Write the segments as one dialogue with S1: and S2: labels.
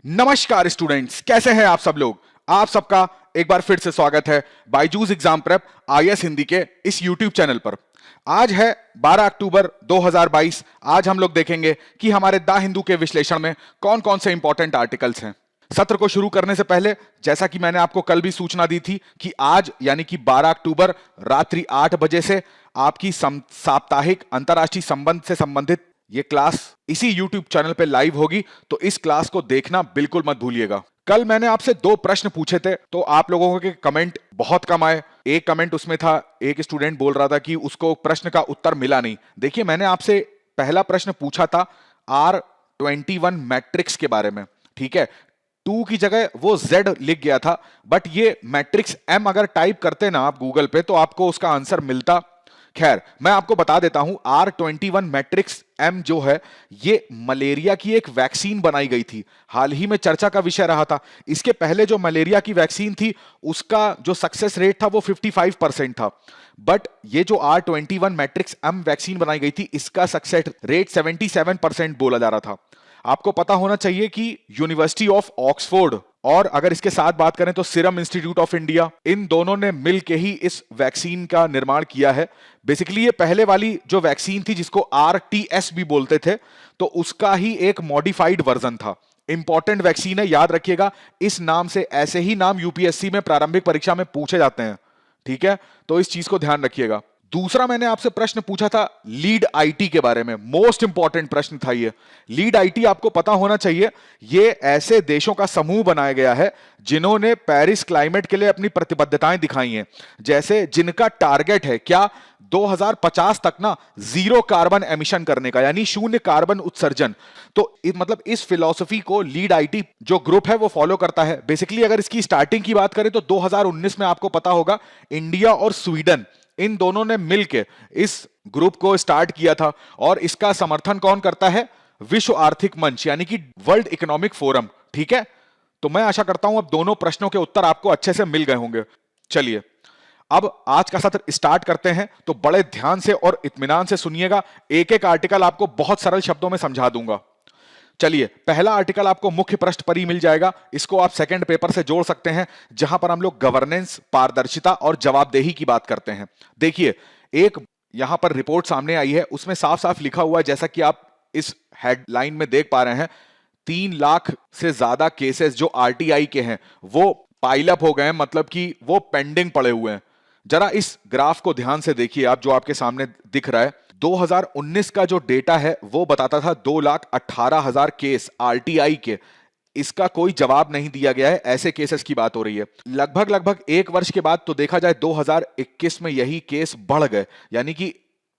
S1: नमस्कार स्टूडेंट्स, कैसे हैं आप सब लोग। आप सबका एक बार फिर से स्वागत है Byju's exam prep IAS Hindi के इस यूट्यूब चैनल पर। आज है 12 अक्टूबर 2022। आज हम लोग देखेंगे कि हमारे द हिंदू के विश्लेषण में कौन कौन से इंपॉर्टेंट आर्टिकल्स हैं। सत्र को शुरू करने से पहले जैसा कि मैंने आपको कल भी सूचना दी थी कि आज यानी कि 12 अक्टूबर रात्रि 8 बजे से आपकी साप्ताहिक अंतर्राष्ट्रीय संबंध से संबंधित ये क्लास इसी YouTube चैनल पे लाइव होगी, तो इस क्लास को देखना बिल्कुल मत भूलिएगा। कल मैंने आपसे 2 प्रश्न पूछे थे, तो आप लोगों के कमेंट बहुत कम आए। एक कमेंट उसमें था, एक स्टूडेंट बोल रहा था कि उसको प्रश्न का उत्तर मिला नहीं। देखिए, मैंने आपसे पहला प्रश्न पूछा था R21 मैट्रिक्स के बारे में, ठीक है। 2 की जगह वो Z लिख गया था, बट ये मैट्रिक्स M अगर टाइप करते ना आप गूगल पे तो आपको उसका आंसर मिलता। खैर, मैं आपको बता देता हूं, R21 मैट्रिक्स M जो है ये मलेरिया की एक वैक्सीन बनाई गई थी। हाल ही में चर्चा का विषय रहा था। इसके पहले जो मलेरिया की वैक्सीन थी उसका जो सक्सेस रेट था वो 55% था, बट ये जो R21 मैट्रिक्स M वैक्सीन बनाई गई थी इसका सक्सेस रेट 77% बोला जा रहा था। आपको पता होना चाहिए कि यूनिवर्सिटी ऑफ ऑक्सफोर्ड और अगर इसके साथ बात करें तो सीरम इंस्टीट्यूट ऑफ इंडिया, इन दोनों ने मिलकर ही इस वैक्सीन का निर्माण किया है। बेसिकली ये पहले वाली जो वैक्सीन थी जिसको RTS भी बोलते थे, तो उसका ही एक मॉडिफाइड वर्जन था। इंपॉर्टेंट वैक्सीन है, याद रखिएगा। इस नाम से ऐसे ही नाम यूपीएससी में प्रारंभिक परीक्षा में पूछे जाते हैं, ठीक है। तो इस चीज को ध्यान रखिएगा। दूसरा मैंने आपसे प्रश्न पूछा था लीड आईटी के बारे में। मोस्ट इंपॉर्टेंट प्रश्न था ये। लीड आईटी आपको पता होना चाहिए, ये ऐसे देशों का समूह बनाया गया है जिन्होंने पेरिस क्लाइमेट के लिए अपनी प्रतिबद्धताएं दिखाई हैं, जैसे जिनका टारगेट है क्या 2050 तक ना 0 कार्बन एमिशन करने का, यानी शून्य कार्बन उत्सर्जन। तो मतलब इस फिलॉसफी को लीड आईटी जो ग्रुप है वो फॉलो करता है। बेसिकली अगर इसकी स्टार्टिंग की बात करें तो 2019 में आपको पता होगा इंडिया और स्वीडन इन दोनों ने मिलकर इस ग्रुप को स्टार्ट किया था, और इसका समर्थन कौन करता है? विश्व आर्थिक मंच यानी कि वर्ल्ड इकोनॉमिक फोरम, ठीक है। तो मैं आशा करता हूं अब दोनों प्रश्नों के उत्तर आपको अच्छे से मिल गए होंगे। चलिए अब आज का सत्र स्टार्ट करते हैं, तो बड़े ध्यान से और इत्मीनान से सुनिएगा। एक एक आर्टिकल आपको बहुत सरल शब्दों में समझा दूंगा। चलिए, पहला आर्टिकल आपको मुख्य पृष्ठ पर ही मिल जाएगा। इसको आप सेकंड पेपर से जोड़ सकते हैं, जहां पर हम लोग गवर्नेंस, पारदर्शिता और जवाबदेही की बात करते हैं। देखिए, एक यहां पर रिपोर्ट सामने आई है, उसमें साफ साफ लिखा हुआ है, जैसा कि आप इस हेडलाइन में देख पा रहे हैं, 3 लाख से ज्यादा केसेस जो आरटीआई के हैं वो पाइल अप हो गए हैं, मतलब कि वो पेंडिंग पड़े हुए हैं। जरा इस ग्राफ को ध्यान से देखिए आप, जो आपके सामने दिख रहा है। 2019 का जो डेटा है वो बताता था 2,18,000 केस आरटीआई के। इसका कोई जवाब नहीं दिया गया है, ऐसे केसेस की बात हो रही है। लगभग 1 वर्ष के बाद तो देखा जाए 2021 में यही केस बढ़ गए, यानी कि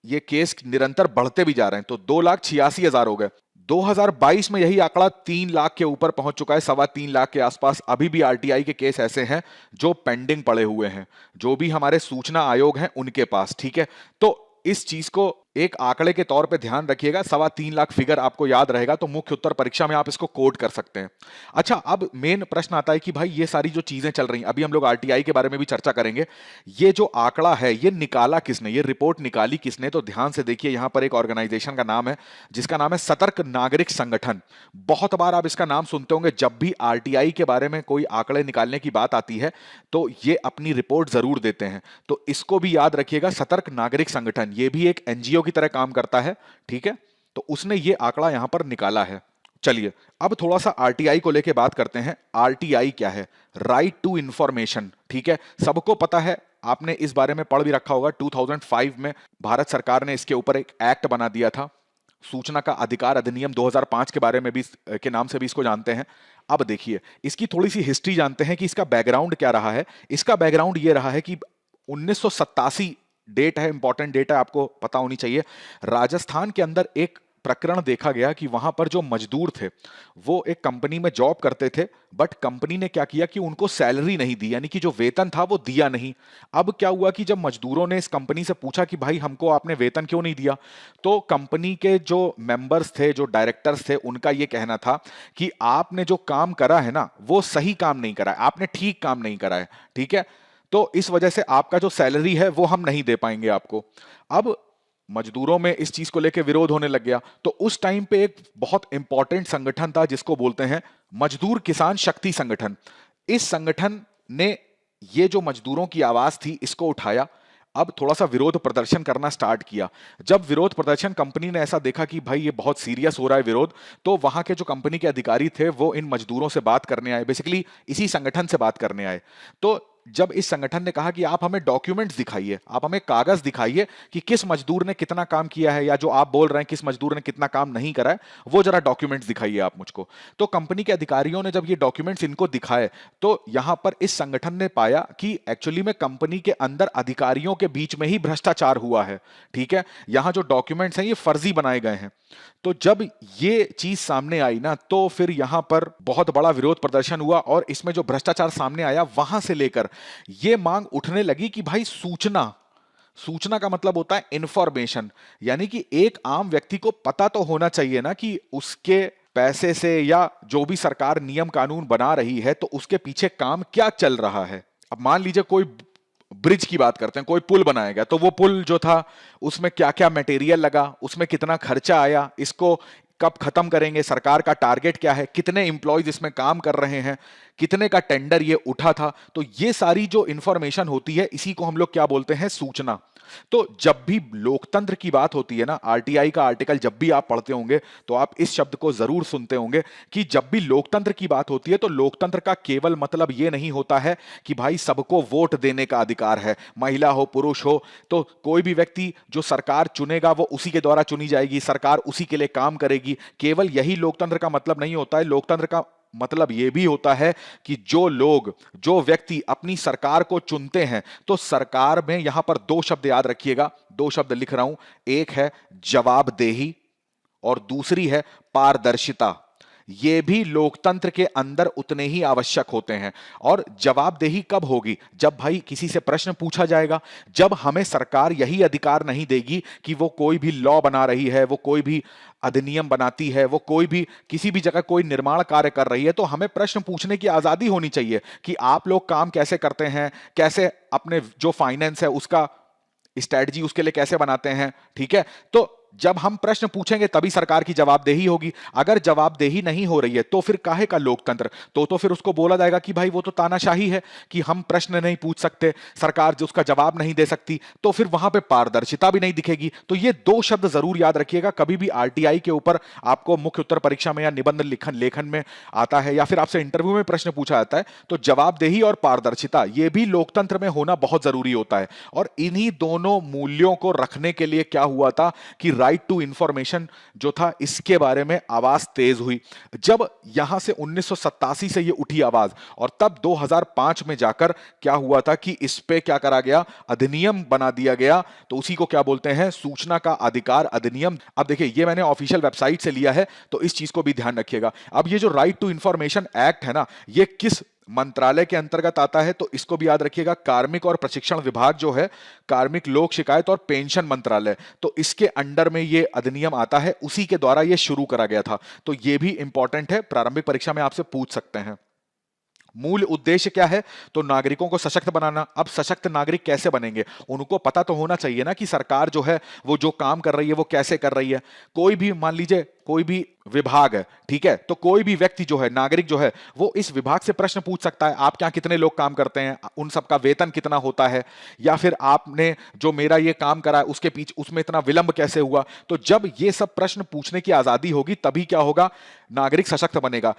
S1: ये केस निरंतर बढ़ते भी जा रहे हैं। तो 2,86,000 हो गए। 2022 में यही आंकड़ा 3 लाख के ऊपर पहुंच चुका है, 3.25 लाख के आसपास। अभी भी आरटीआई के केस ऐसे हैं जो पेंडिंग पड़े हुए हैं, जो भी हमारे सूचना आयोग हैं उनके पास, ठीक है। तो इस चीज को एक आंकड़े के तौर पे ध्यान रखिएगा। 3.25 लाख फिगर आपको याद रहेगा, तो मुख्य उत्तर परीक्षा में आप इसको कोड कर सकते हैं। अच्छा, अब मेन प्रश्न आता है कि भाई ये सारी जो चीजें चल रही हैं, अभी हम लोग आरटीआई के बारे में भी चर्चा करेंगे, ये जो आंकड़ा है ये निकाला किसने, ये रिपोर्ट निकाली किसने? तो ध्यान से देखिए, यहां पर एक ऑर्गेनाइजेशन का नाम है जिसका नाम है सतर्क नागरिक संगठन। बहुत बार आप इसका नाम सुनते होंगे, जब भी आरटीआई के बारे में कोई आंकड़े निकालने की बात आती है तो ये अपनी रिपोर्ट जरूर देते हैं। तो इसको भी याद रखिएगा, सतर्क नागरिक संगठन, ये भी एक एनजीओ की तरह काम करता है, ठीक है। तो उसने ये आंकड़ा यहां पर निकाला है। चलिए अब थोड़ा सा आरटीआई को लेके बात करते हैं। आरटीआई क्या है? राइट टू इंफॉर्मेशन, ठीक है। सबको पता है, आपने इस बारे में पढ़ भी रखा होगा। 2005 में भारत सरकार ने इसके ऊपर एक एक्ट बना दिया था, सूचना का अधिकार अधिनियम 2005 के बारे में भी, के नाम से भी इसको जानते हैं। अब देखिए, इसकी थोड़ी सी हिस्ट्री जानते हैं कि इसका बैकग्राउंड क्या रहा है। इसका बैकग्राउंड ये रहा है कि 1987 डेट है, इंपॉर्टेंट डेट है, आपको पता होनी चाहिए। राजस्थान के अंदर एक प्रकरण देखा गया कि वहां पर जो मजदूर थे वो एक कंपनी में जॉब करते थे, बट कंपनी ने क्या किया कि उनको सैलरी नहीं दी, यानी कि जो वेतन था वो दिया नहीं। अब क्या हुआ कि जब मजदूरों ने इस कंपनी से पूछा कि भाई हमको आपने वेतन क्यों नहीं दिया, तो कंपनी के जो मेंबर्स थे, जो डायरेक्टर्स थे, उनका ये कहना था कि आपने जो काम करा है ना वो सही काम नहीं करा है, आपने ठीक काम नहीं करा है, ठीक है। तो इस वजह से आपका जो सैलरी है वो हम नहीं दे पाएंगे आपको। अब मजदूरों में इस चीज को लेकर विरोध होने लग गया। तो उस टाइम पे एक बहुत इंपॉर्टेंट संगठन था जिसको बोलते हैं मजदूर किसान शक्ति संगठन। इस संगठन ने ये जो मजदूरों की आवाज थी इसको उठाया, अब थोड़ा सा विरोध प्रदर्शन करना स्टार्ट किया। जब विरोध प्रदर्शन कंपनी ने ऐसा देखा कि भाई ये बहुत सीरियस हो रहा है विरोध, तो वहां के जो कंपनी के अधिकारी थे वो इन मजदूरों से बात करने आए, बेसिकली इसी संगठन से बात करने आए। तो जब इस संगठन ने कहा कि आप हमें डॉक्यूमेंट्स दिखाइए, आप हमें कागज दिखाइए कि किस मजदूर ने कितना काम किया है, या जो आप बोल रहे हैं किस मजदूर ने कितना काम नहीं करा है, वो जरा डॉक्यूमेंट्स दिखाइए आप मुझको। तो कंपनी के अधिकारियों ने जब ये डॉक्यूमेंट्स इनको दिखाए, तो यहां पर इस संगठन ने पाया कि एक्चुअली में कंपनी के अंदर अधिकारियों के बीच में ही भ्रष्टाचार हुआ है। ठीक है, यहां जो डॉक्यूमेंट्स हैं ये फर्जी बनाए गए हैं। तो जब ये चीज सामने आई ना, तो फिर यहां पर बहुत बड़ा विरोध प्रदर्शन हुआ, और इसमें जो भ्रष्टाचार सामने आया वहां से लेकर ये मांग उठने लगी कि भाई सूचना, सूचना का मतलब होता है इंफॉर्मेशन, यानी कि एक आम व्यक्ति को पता तो होना चाहिए ना कि उसके पैसे से या जो भी सरकार नियम कानून बना रही है तो उसके पीछे काम क्या चल रहा है। अब मान लीजिए कोई ब्रिज की बात करते हैं, कोई पुल बनाया गया, तो वो पुल जो था उसमें क्या क्या मटेरियल लगा, उसमें कितना खर्चा आया, इसको कब खत्म करेंगे, सरकार का टारगेट क्या है, कितने इंप्लॉयज इसमें काम कर रहे हैं, कितने का टेंडर ये उठा था। तो ये सारी जो इंफॉर्मेशन होती है इसी को हम लोग क्या बोलते हैं, सूचना। तो जब भी लोकतंत्र की बात होती है ना, आरटीआई का आर्टिकल जब भी आप पढ़ते होंगे तो आप इस शब्द को जरूर सुनते होंगे कि जब भी लोकतंत्र की बात होती है तो लोकतंत्र का केवल मतलब ये नहीं होता है कि भाई सबको वोट देने का अधिकार है, महिला हो पुरुष हो, तो कोई भी व्यक्ति जो सरकार चुनेगा वो उसी के द्वारा चुनी जाएगी, सरकार उसी के लिए काम करेगी। केवल यही लोकतंत्र का मतलब नहीं होता है। लोकतंत्र का मतलब यह भी होता है कि जो लोग, जो व्यक्ति अपनी सरकार को चुनते हैं, तो सरकार में यहां पर दो शब्द याद रखिएगा, दो शब्द लिख रहा हूं, एक है जवाबदेही और दूसरी है पारदर्शिता। ये भी लोकतंत्र के अंदर उतने ही आवश्यक होते हैं। और जवाबदेही कब होगी, जब भाई किसी से प्रश्न पूछा जाएगा, जब हमें सरकार यही अधिकार नहीं देगी कि वो कोई भी लॉ बना रही है, वो कोई भी अधिनियम बनाती है, वो कोई भी किसी भी जगह कोई निर्माण कार्य कर रही है, तो हमें प्रश्न पूछने की आजादी होनी चाहिए कि आप लोग काम कैसे करते हैं, कैसे अपने जो फाइनेंस है उसका स्ट्रेटजी उसके लिए कैसे बनाते हैं। ठीक है, तो जब हम प्रश्न पूछेंगे तभी सरकार की जवाबदेही होगी। अगर जवाबदेही नहीं हो रही है तो फिर काहे का लोकतंत्र, तो फिर उसको बोला जाएगा कि भाई वो तो तानाशाही है कि हम प्रश्न नहीं पूछ सकते, सरकार जो उसका जवाब नहीं दे सकती, तो फिर वहां पे पारदर्शिता भी नहीं दिखेगी। तो ये दो शब्द जरूर याद रखिएगा, कभी भी आरटीआई के ऊपर आपको मुख्य उत्तर परीक्षा में या निबंध लेखन में आता है या फिर आपसे इंटरव्यू में प्रश्न पूछा जाता है, तो जवाबदेही और पारदर्शिता ये भी लोकतंत्र में होना बहुत जरूरी होता है। और इन्हीं दोनों मूल्यों को रखने के लिए क्या हुआ था कि राइट टू इंफॉर्मेशन जो था इसके बारे में आवाज तेज हुई। जब यहां से 1987 से ये उठी आवाज, और तब 2005 में जाकर क्या हुआ था कि इस पे क्या करा गया, अधिनियम बना दिया गया। तो उसी को क्या बोलते हैं, सूचना का अधिकार अधिनियम। अब देखिए ये मैंने ऑफिशियल वेबसाइट से लिया है, तो इस चीज को भी ध्यान रखिएगा। अब ये जो राइट टू इंफॉर्मेशन एक्ट है ना, ये किस मंत्रालय के अंतर्गत आता है, तो इसको भी याद रखिएगा, कार्मिक और प्रशिक्षण विभाग जो है, कार्मिक लोक शिकायत और पेंशन मंत्रालय, तो इसके अंडर में ये अधिनियम आता है, उसी के द्वारा ये शुरू करा गया था। तो ये भी इंपॉर्टेंट है, प्रारंभिक परीक्षा में आपसे पूछ सकते हैं। मूल उद्देश्य क्या है, तो नागरिकों को सशक्त बनाना। अब सशक्त नागरिक कैसे बनेंगे, उनको पता तो होना चाहिए ना कि सरकार जो है वो जो काम कर रही है वो कैसे कर रही है। कोई भी मान लीजिए कोई भी विभाग है, ठीक है, तो कोई भी व्यक्ति जो है, नागरिक जो है, वो इस विभाग से प्रश्न पूछ सकता है, आप क्या कितने लोग काम करते हैं, उन सबका वेतन कितना होता है, या फिर आपने जो मेरा ये काम करा है उसके पीछे उसमें इतना विलंब कैसे हुआ। तो जब ये सब प्रश्न पूछने की आजादी होगी तभी क्या होगा, नागरिक सशक्त बनेगा।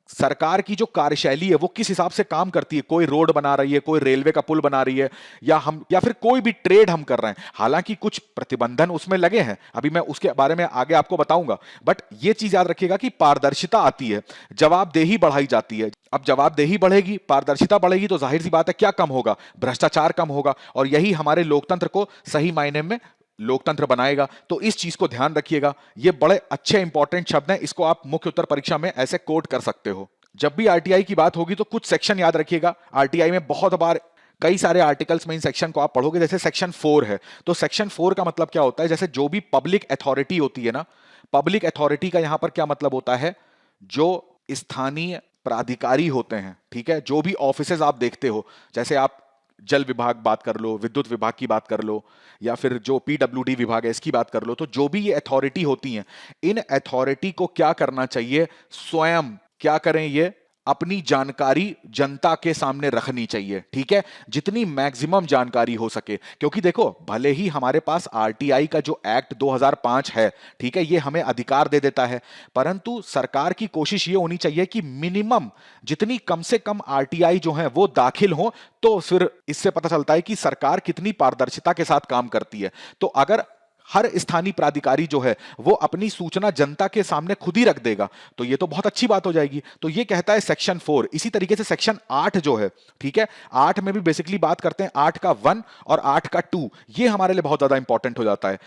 S1: सरकार की जो कार्यशैली है वो किस हिसाब से काम करती है, कोई रोड बना रही है, कोई रेलवे का पुल बना रही है, या फिर कोई भी ट्रेड हम कर रहे हैं, हालांकि कुछ प्रतिबंधन उसमें लगे हैं, अभी मैं उसके बारे में आगे आपको बताऊंगा, बट ये चीज याद रखिएगा कि पारदर्शिता आती है, जवाबदेही बढ़ाई जाती है। अब जवाबदेही बढ़ेगी, पारदर्शिता बढ़ेगी, तो जाहिर सी बात है क्या कम होगा, भ्रष्टाचार कम होगा, और यही हमारे लोकतंत्र को सही मायने में लोकतंत्र बनाएगा। तो इस चीज को ध्यान रखिएगा, ये बड़े अच्छे इंपॉर्टेंट शब्द हैं, इसको आप मुख्य उत्तर परीक्षा में ऐसे कोट कर सकते हो। जब भी आरटीआई की बात होगी तो कुछ सेक्शन याद रखिएगा। आरटीआई में बहुत बार कई सारे आर्टिकल्स में इन सेक्शन को आप पढ़ोगे, जैसे सेक्शन 4 है, तो सेक्शन 4 का मतलब क्या होता है, जैसे जो भी पब्लिक अथॉरिटी होती है ना, पब्लिक अथॉरिटी का यहां पर क्या मतलब होता है, जो स्थानीय प्राधिकारी होते हैं, ठीक है, जो भी ऑफिसेज आप देखते हो, जैसे आप जल विभाग बात कर लो, विद्युत विभाग की बात कर लो, या फिर जो पीडब्ल्यूडी विभाग है इसकी बात कर लो, तो जो भी ये अथॉरिटी होती हैं, इन अथॉरिटी को क्या करना चाहिए, स्वयं क्या करें, ये अपनी जानकारी जनता के सामने रखनी चाहिए। ठीक है, जितनी मैक्सिमम जानकारी हो सके, क्योंकि देखो भले ही हमारे पास आरटीआई का जो एक्ट 2005 है, ठीक है, ये हमें अधिकार दे देता है, परंतु सरकार की कोशिश ये होनी चाहिए कि मिनिमम जितनी कम से कम आरटीआई जो है वो दाखिल हो, तो फिर इससे पता चलता है कि सरकार कितनी पारदर्शिता के साथ काम करती है। तो अगर हर स्थानीय प्राधिकारी जो है वो अपनी सूचना जनता के सामने खुद ही रख देगा, तो ये तो बहुत अच्छी बात हो जाएगी। तो ये कहता है सेक्शन 4। इसी तरीके से सेक्शन 8 जो है, ठीक है, 8 में भी बेसिकली बात करते हैं, 8 का 1 और 8 का 2, ये हमारे लिए बहुत ज्यादा इंपॉर्टेंट हो जाता है।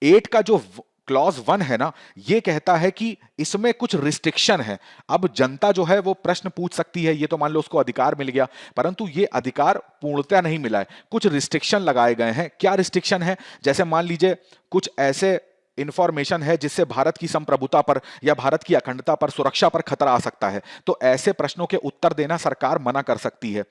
S1: 8 का जो क्लॉज 1 है ना, ये कहता है कि इसमें कुछ रिस्ट्रिक्शन है। अब जनता जो है वो प्रश्न पूछ सकती है, ये तो मान लो उसको अधिकार मिल गया, परंतु ये अधिकार पूर्णतया नहीं मिला है, कुछ रिस्ट्रिक्शन लगाए गए हैं। क्या रिस्ट्रिक्शन है? जैसे मान लीजिए कुछ ऐसे इंफॉर्मेशन है जिससे भारत की संप्रभुता पर या भारत की अखंडता पर, सुरक्षा पर खतरा आ सकता है, तो ऐसे प्रश्नों के उत्तर देना सरकार मना कर सकती है।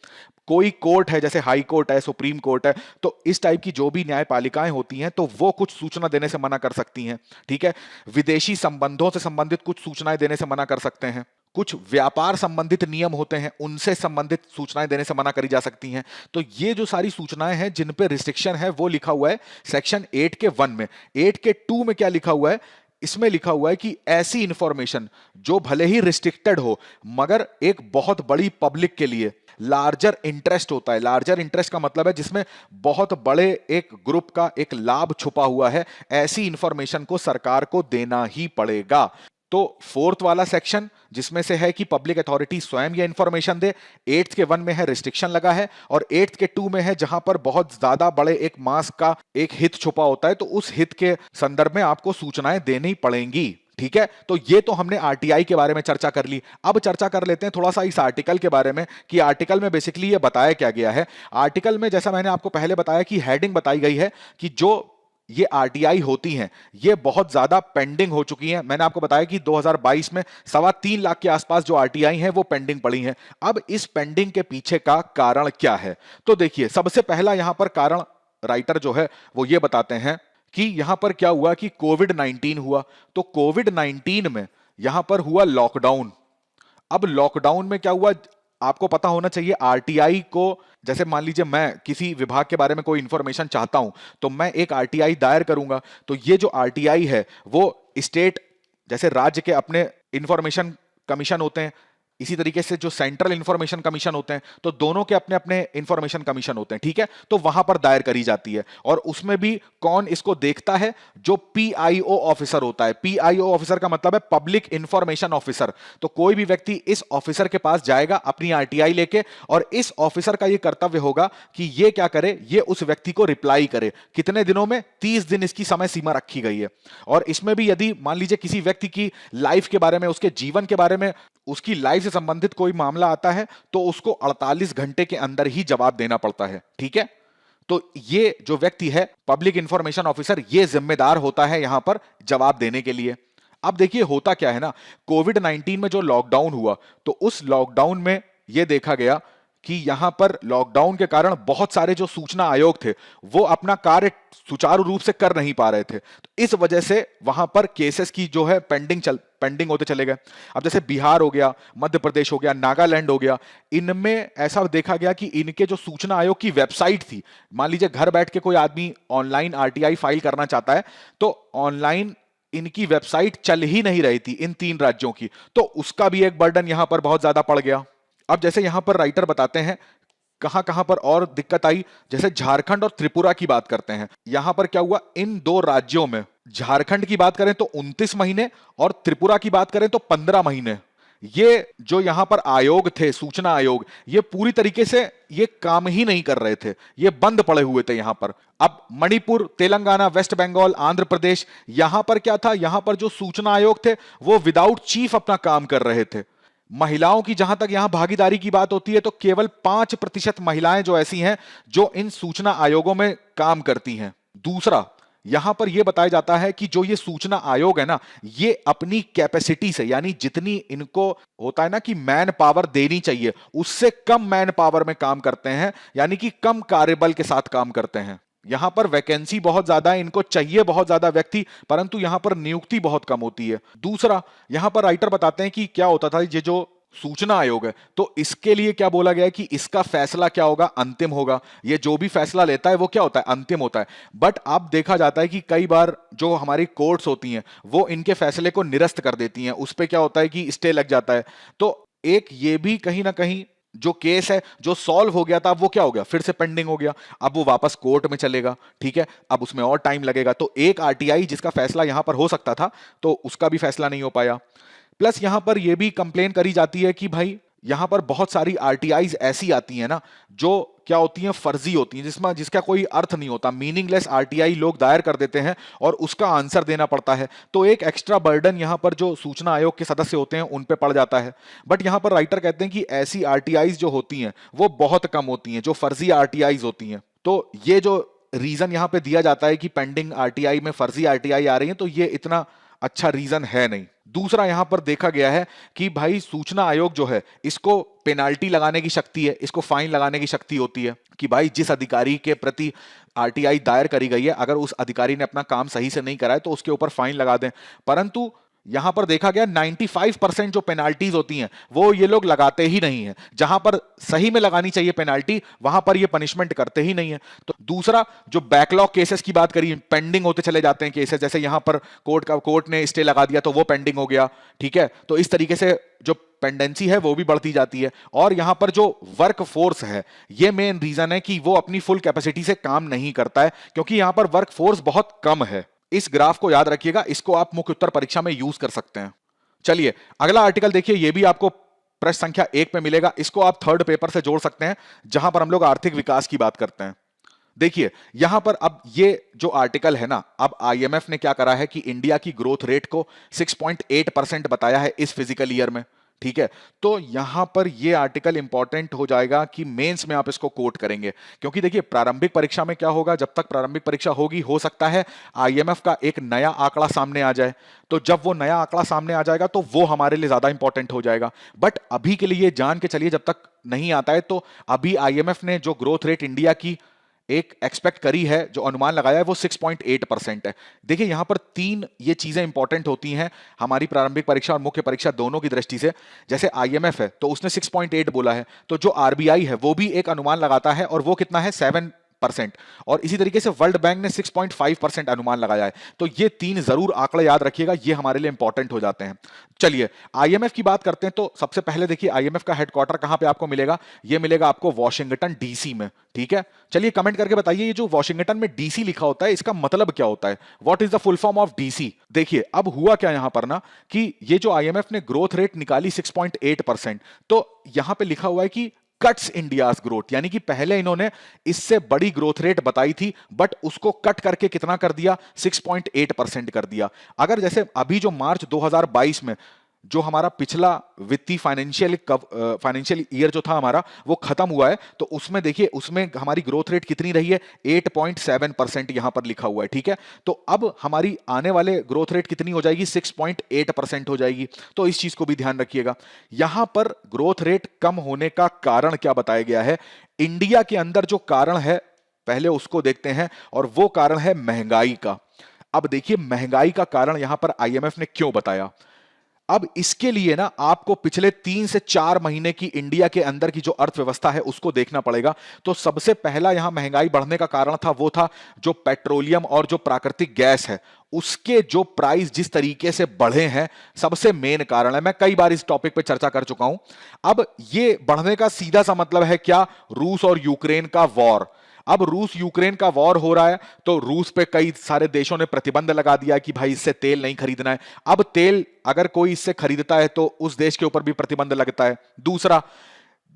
S1: कोई कोर्ट है, जैसे हाई कोर्ट है, सुप्रीम कोर्ट है, तो इस टाइप की जो भी न्यायपालिकाएं होती हैं, तो वो कुछ सूचना देने से मना कर सकती हैं। ठीक है, विदेशी संबंधों से संबंधित कुछ सूचनाएं देने से मना कर सकते हैं, कुछ व्यापार संबंधित नियम होते हैं उनसे संबंधित सूचनाएं देने से मना करी जा सकती हैं। तो ये जो सारी सूचनाएं हैं जिन पे रिस्ट्रिक्शन है, वो लिखा हुआ है सेक्शन 8 के 1 में। 8 के 2 में क्या लिखा हुआ है? इसमें लिखा हुआ है कि ऐसी इंफॉर्मेशन जो भले ही रिस्ट्रिक्टेड हो, मगर एक बहुत बड़ी पब्लिक के लिए लार्जर इंटरेस्ट होता है। लार्जर इंटरेस्ट का मतलब है जिसमें बहुत बड़े एक ग्रुप का एक लाभ छुपा हुआ है, ऐसी इंफॉर्मेशन को सरकार को देना ही पड़ेगा। तो 4th वाला सेक्शन जिसमें से है कि पब्लिक अथॉरिटी स्वयं यह इंफॉर्मेशन दे, 8th के 1 में है रिस्ट्रिक्शन लगा है, और 8th के 2 में है जहां पर बहुत ज्यादा बड़े एक मास का एक हित छुपा होता है, तो उस हित के संदर्भ में आपको सूचनाएं देनी पड़ेंगी। ठीक है, तो ये तो हमने आरटीआई के बारे में चर्चा कर ली। अब चर्चा कर लेते हैं थोड़ा सा इस आर्टिकल के बारे में कि आर्टिकल में बेसिकली ये बताया क्या गया है। आर्टिकल में जैसा मैंने आपको पहले बताया कि हेडिंग बताई गई है कि जो ये आरटीआई होती हैं ये बहुत ज्यादा पेंडिंग हो चुकी हैं। मैंने आपको बताया कि 2022 में 3.25 लाख के आसपास जो आरटीआई हैं वो पेंडिंग पड़ी हैं। अब इस पेंडिंग के पीछे का कारण क्या है? तो देखिए, सबसे पहला यहां पर कारण राइटर जो है वो ये बताते हैं कि यहां पर क्या हुआ कि कोविड-19 हुआ, तो कोविड-19 में यहां पर हुआ लॉकडाउन। अब लॉकडाउन में क्या हुआ, आपको पता होना चाहिए आरटीआई को, जैसे मान लीजिए मैं किसी विभाग के बारे में कोई इंफॉर्मेशन चाहता हूं, तो मैं एक आरटीआई दायर करूंगा, तो ये जो आरटीआई है वो स्टेट, जैसे राज्य के अपने इंफॉर्मेशन कमीशन होते हैं, इसी तरीके से जो सेंट्रल इंफॉर्मेशन कमीशन होते हैं, तो दोनों के अपने अपने इंफॉर्मेशन कमीशन होते हैं। ठीक है, तो वहां पर दायर करी जाती है, और उसमें भी कौन इसको देखता है? जो पीआईओ ऑफिसर होता है। पीआईओ ऑफिसर का मतलब है पब्लिक इंफॉर्मेशन ऑफिसर। तो कोई भी व्यक्ति इस ऑफिसर के पास जाएगा अपनी आरटीआई लेके, और इस ऑफिसर का यह कर्तव्य होगा कि ये क्या करे, ये उस व्यक्ति को रिप्लाई करे। कितने दिनों में? 30 दिन इसकी समय सीमा रखी गई है। और इसमें भी यदि मान लीजिए किसी व्यक्ति की लाइफ के बारे में, उसके जीवन के बारे में, उसकी लाइफ से संबंधित कोई मामला आता है, तो उसको 48 घंटे के अंदर ही जवाब देना पड़ता है। ठीक है, तो ये जो व्यक्ति है पब्लिक इंफॉर्मेशन ऑफिसर, ये जिम्मेदार होता है यहां पर जवाब देने के लिए। अब देखिए होता क्या है ना, कोविड-19 में जो लॉकडाउन हुआ, तो उस लॉकडाउन में यह देखा गया कि यहां पर लॉकडाउन के कारण बहुत सारे जो सूचना आयोग थे वो अपना कार्य सुचारू रूप से कर नहीं पा रहे थे। तो इस वजह से वहां पर केसेस की जो है पेंडिंग होते चले गए। अब जैसे बिहार हो गया, मध्य प्रदेश हो गया, नागालैंड हो गया, इनमें ऐसा देखा गया कि इनके जो सूचना आयोग की वेबसाइट थी, मान लीजिए घर बैठ के कोई आदमी ऑनलाइन आरटीआई फाइल करना चाहता है, तो ऑनलाइन इनकी वेबसाइट चल ही नहीं रही थी इन 3 राज्यों की, तो उसका भी एक बर्डन यहां पर बहुत ज्यादा पड़ गया। अब जैसे यहां पर राइटर बताते हैं कहां कहां पर और दिक्कत आई, जैसे झारखंड और त्रिपुरा की बात करते हैं। यहां पर क्या हुआ, इन 2 राज्यों में झारखंड की बात करें तो 29 महीने और त्रिपुरा की बात करें तो 15 महीने, ये जो यहां पर आयोग थे, सूचना आयोग, ये पूरी तरीके से ये काम ही नहीं कर रहे थे, ये बंद पड़े हुए थे यहां पर। अब मणिपुर, तेलंगाना, वेस्ट बंगाल, आंध्र प्रदेश, यहां पर क्या था, यहां पर जो सूचना आयोग थे वो विदाउट चीफ अपना काम कर रहे थे। महिलाओं की जहां तक यहां भागीदारी की बात होती है, तो केवल 5% महिलाएं जो ऐसी हैं जो इन सूचना आयोगों में काम करती हैं। दूसरा, यहां पर यह बताया जाता है कि जो ये सूचना आयोग है ना, ये अपनी कैपेसिटी से, यानी जितनी इनको होता है ना कि मैन पावर देनी चाहिए, उससे कम मैन पावर में काम करते हैं, यानी कि कम कार्यबल के साथ काम करते हैं। यहां पर वैकेंसी बहुत ज्यादा है, इनको चाहिए बहुत ज्यादा व्यक्ति, परंतु यहां पर नियुक्ति बहुत कम होती है। दूसरा, यहां पर राइटर बताते हैं कि क्या होता था, ये जो सूचना आयोग है, तो इसके लिए क्या बोला गया है कि इसका फैसला क्या होगा, अंतिम होगा। ये जो भी फैसला लेता है वो क्या होता है, अंतिम होता है। बट अब देखा जाता है कि कई बार जो हमारी कोर्ट्स होती हैं वो इनके फैसले को निरस्त कर देती हैं, उस पर क्या होता है कि स्टे लग जाता है। तो एक ये भी कहीं ना कहीं जो केस है जो सॉल्व हो गया था, अब वो क्या हो गया, फिर से पेंडिंग हो गया। अब वो वापस कोर्ट में चलेगा, ठीक है, अब उसमें और टाइम लगेगा। तो एक आरटीआई जिसका फैसला यहां पर हो सकता था, तो उसका भी फैसला नहीं हो पाया। प्लस यहां पर यह भी कंप्लेन करी जाती है कि भाई यहां पर बहुत सारी आरटीआईज ऐसी आती हैं ना, जो क्या होती हैं, फर्जी होती हैं, जिसमें जिसका कोई अर्थ नहीं होता, मीनिंगलेस आरटीआई लोग दायर कर देते हैं और उसका आंसर देना पड़ता है। तो एक एक्स्ट्रा बर्डन यहां पर जो सूचना आयोग के सदस्य होते हैं उन पे पड़ जाता है। बट यहां पर राइटर कहते हैं कि ऐसी आरटीआईज जो होती हैं वो बहुत कम होती हैं, जो फर्जी आरटीआईज होती हैं। तो ये जो रीजन यहां पे दिया जाता है कि पेंडिंग आरटीआई में फर्जी आरटीआई आ रही है, तो ये इतना अच्छा रीजन है नहीं। दूसरा, यहां पर देखा गया है कि भाई सूचना आयोग जो है, इसको पेनाल्टी लगाने की शक्ति है, इसको फाइन लगाने की शक्ति होती है कि भाई जिस अधिकारी के प्रति आरटीआई दायर करी गई है, अगर उस अधिकारी ने अपना काम सही से नहीं करा है तो उसके ऊपर फाइन लगा दें। परंतु यहां पर देखा गया 95% जो पेनाल्टीज होती हैं वो ये लोग लगाते ही नहीं है। जहां पर सही में लगानी चाहिए पेनाल्टी, वहां पर ये पनिशमेंट करते ही नहीं है। तो दूसरा, जो बैकलॉग केसेस की बात करी, पेंडिंग होते चले जाते हैं केसेस, जैसे यहां पर कोर्ट ने स्टे लगा दिया तो वो पेंडिंग हो गया, ठीक है। तो इस तरीके से जो पेंडेंसी है वो भी बढ़ती जाती है। और यहां पर जो वर्क फोर्स है, ये मेन रीजन है कि वो अपनी फुल कैपेसिटी से काम नहीं करता है, क्योंकि यहां पर वर्क फोर्स बहुत कम है। इस ग्राफ को याद रखिएगा, इसको आप मुख्य उत्तर परीक्षा में यूज कर सकते हैं। चलिए अगला आर्टिकल देखिए, यह भी आपको प्रश्न संख्या 1 पे मिलेगा। इसको आप थर्ड पेपर से जोड़ सकते हैं, जहां पर हम लोग आर्थिक विकास की बात करते हैं। देखिए यहां पर अब ये जो आर्टिकल है ना, अब आईएमएफ ने क्या करा है कि इंडिया की ग्रोथ रेट को 6.8% बताया है इस फिजिकल ईयर में, ठीक है। तो यहां पर ये आर्टिकल इंपॉर्टेंट हो जाएगा कि मेंस में आप इसको कोट करेंगे, क्योंकि देखिए प्रारंभिक परीक्षा में क्या होगा, जब तक प्रारंभिक परीक्षा होगी हो सकता है आईएमएफ का एक नया आंकड़ा सामने आ जाए। तो जब वो नया आंकड़ा सामने आ जाएगा तो वो हमारे लिए ज्यादा इंपॉर्टेंट हो जाएगा। बट अभी के लिए जान के चलिए, जब तक नहीं आता है, तो अभी आईएमएफ ने जो ग्रोथ रेट इंडिया की एक एक्सपेक्ट करी है, जो अनुमान लगाया है, वो 6.8% है। देखिए यहां पर 3 ये चीजें इंपॉर्टेंट होती हैं हमारी प्रारंभिक परीक्षा और मुख्य परीक्षा दोनों की दृष्टि से। जैसे आईएमएफ है तो उसने 6.8 बोला है, तो जो आरबीआई है वो भी एक अनुमान लगाता है और वो कितना है, 7%। और इसी तरीके से वर्ल्ड बैंक ने 6.5% अनुमान लगाया है। तो ये 3 जरूर आंकड़े याद रखिएगा, ये हमारे लिए इंपॉर्टेंट हो जाते हैं। चलिए आईएमएफ की बात करते हैं। तो सबसे पहले देखिए आईएमएफ का हेडक्वार्टर कहां पे आपको मिलेगा, ये मिलेगा आपको वॉशिंगटन डीसी में, ठीक है। चलिए कमेंट करके बताइए, ये जो वॉशिंगटन में डीसी लिखा होता है इसका मतलब क्या होता है, what is the full form of DC. देखिए अब हुआ क्या यहां पर ना, कि ये जो आईएमएफ ने ग्रोथ रेट निकाली 6.8%, तो यहां पे लिखा हुआ है कि कट्स इंडियाज ग्रोथ, यानी कि पहले इन्होंने इससे बड़ी ग्रोथ रेट बताई थी, बट उसको कट करके कितना कर दिया, 6.8% कर दिया। अगर जैसे अभी जो मार्च 2022 में जो हमारा पिछला वित्तीय फाइनेंशियल ईयर जो था हमारा, वो खत्म हुआ है, तो उसमें देखिए उसमें हमारी ग्रोथ रेट कितनी रही है, 8.7% यहां पर लिखा हुआ है, ठीक है। तो अब हमारी आने वाले ग्रोथ रेट कितनी हो जाएगी, 6.8% हो जाएगी। तो इस चीज को भी ध्यान रखिएगा। यहां पर ग्रोथ रेट कम होने का कारण क्या बताया गया है, इंडिया के अंदर जो कारण है पहले उसको देखते हैं, और वो कारण है महंगाई का। अब देखिए महंगाई का कारण यहां पर आईएमएफ ने क्यों बताया। अब इसके लिए ना आपको पिछले 3 से 4 महीने की इंडिया के अंदर की जो अर्थव्यवस्था है उसको देखना पड़ेगा। तो सबसे पहला यहां महंगाई बढ़ने का कारण था, वो था जो पेट्रोलियम और जो प्राकृतिक गैस है उसके जो प्राइस जिस तरीके से बढ़े हैं, सबसे मेन कारण है। मैं कई बार इस टॉपिक पे चर्चा कर चुका हूं। अब ये बढ़ने का सीधा सा मतलब है क्या, रूस और यूक्रेन का वॉर। अब रूस यूक्रेन का वॉर हो रहा है, तो रूस पे कई सारे देशों ने प्रतिबंध लगा दिया कि भाई इससे तेल नहीं खरीदना है। अब तेल अगर कोई इससे खरीदता है तो उस देश के ऊपर भी प्रतिबंध लगता है। दूसरा,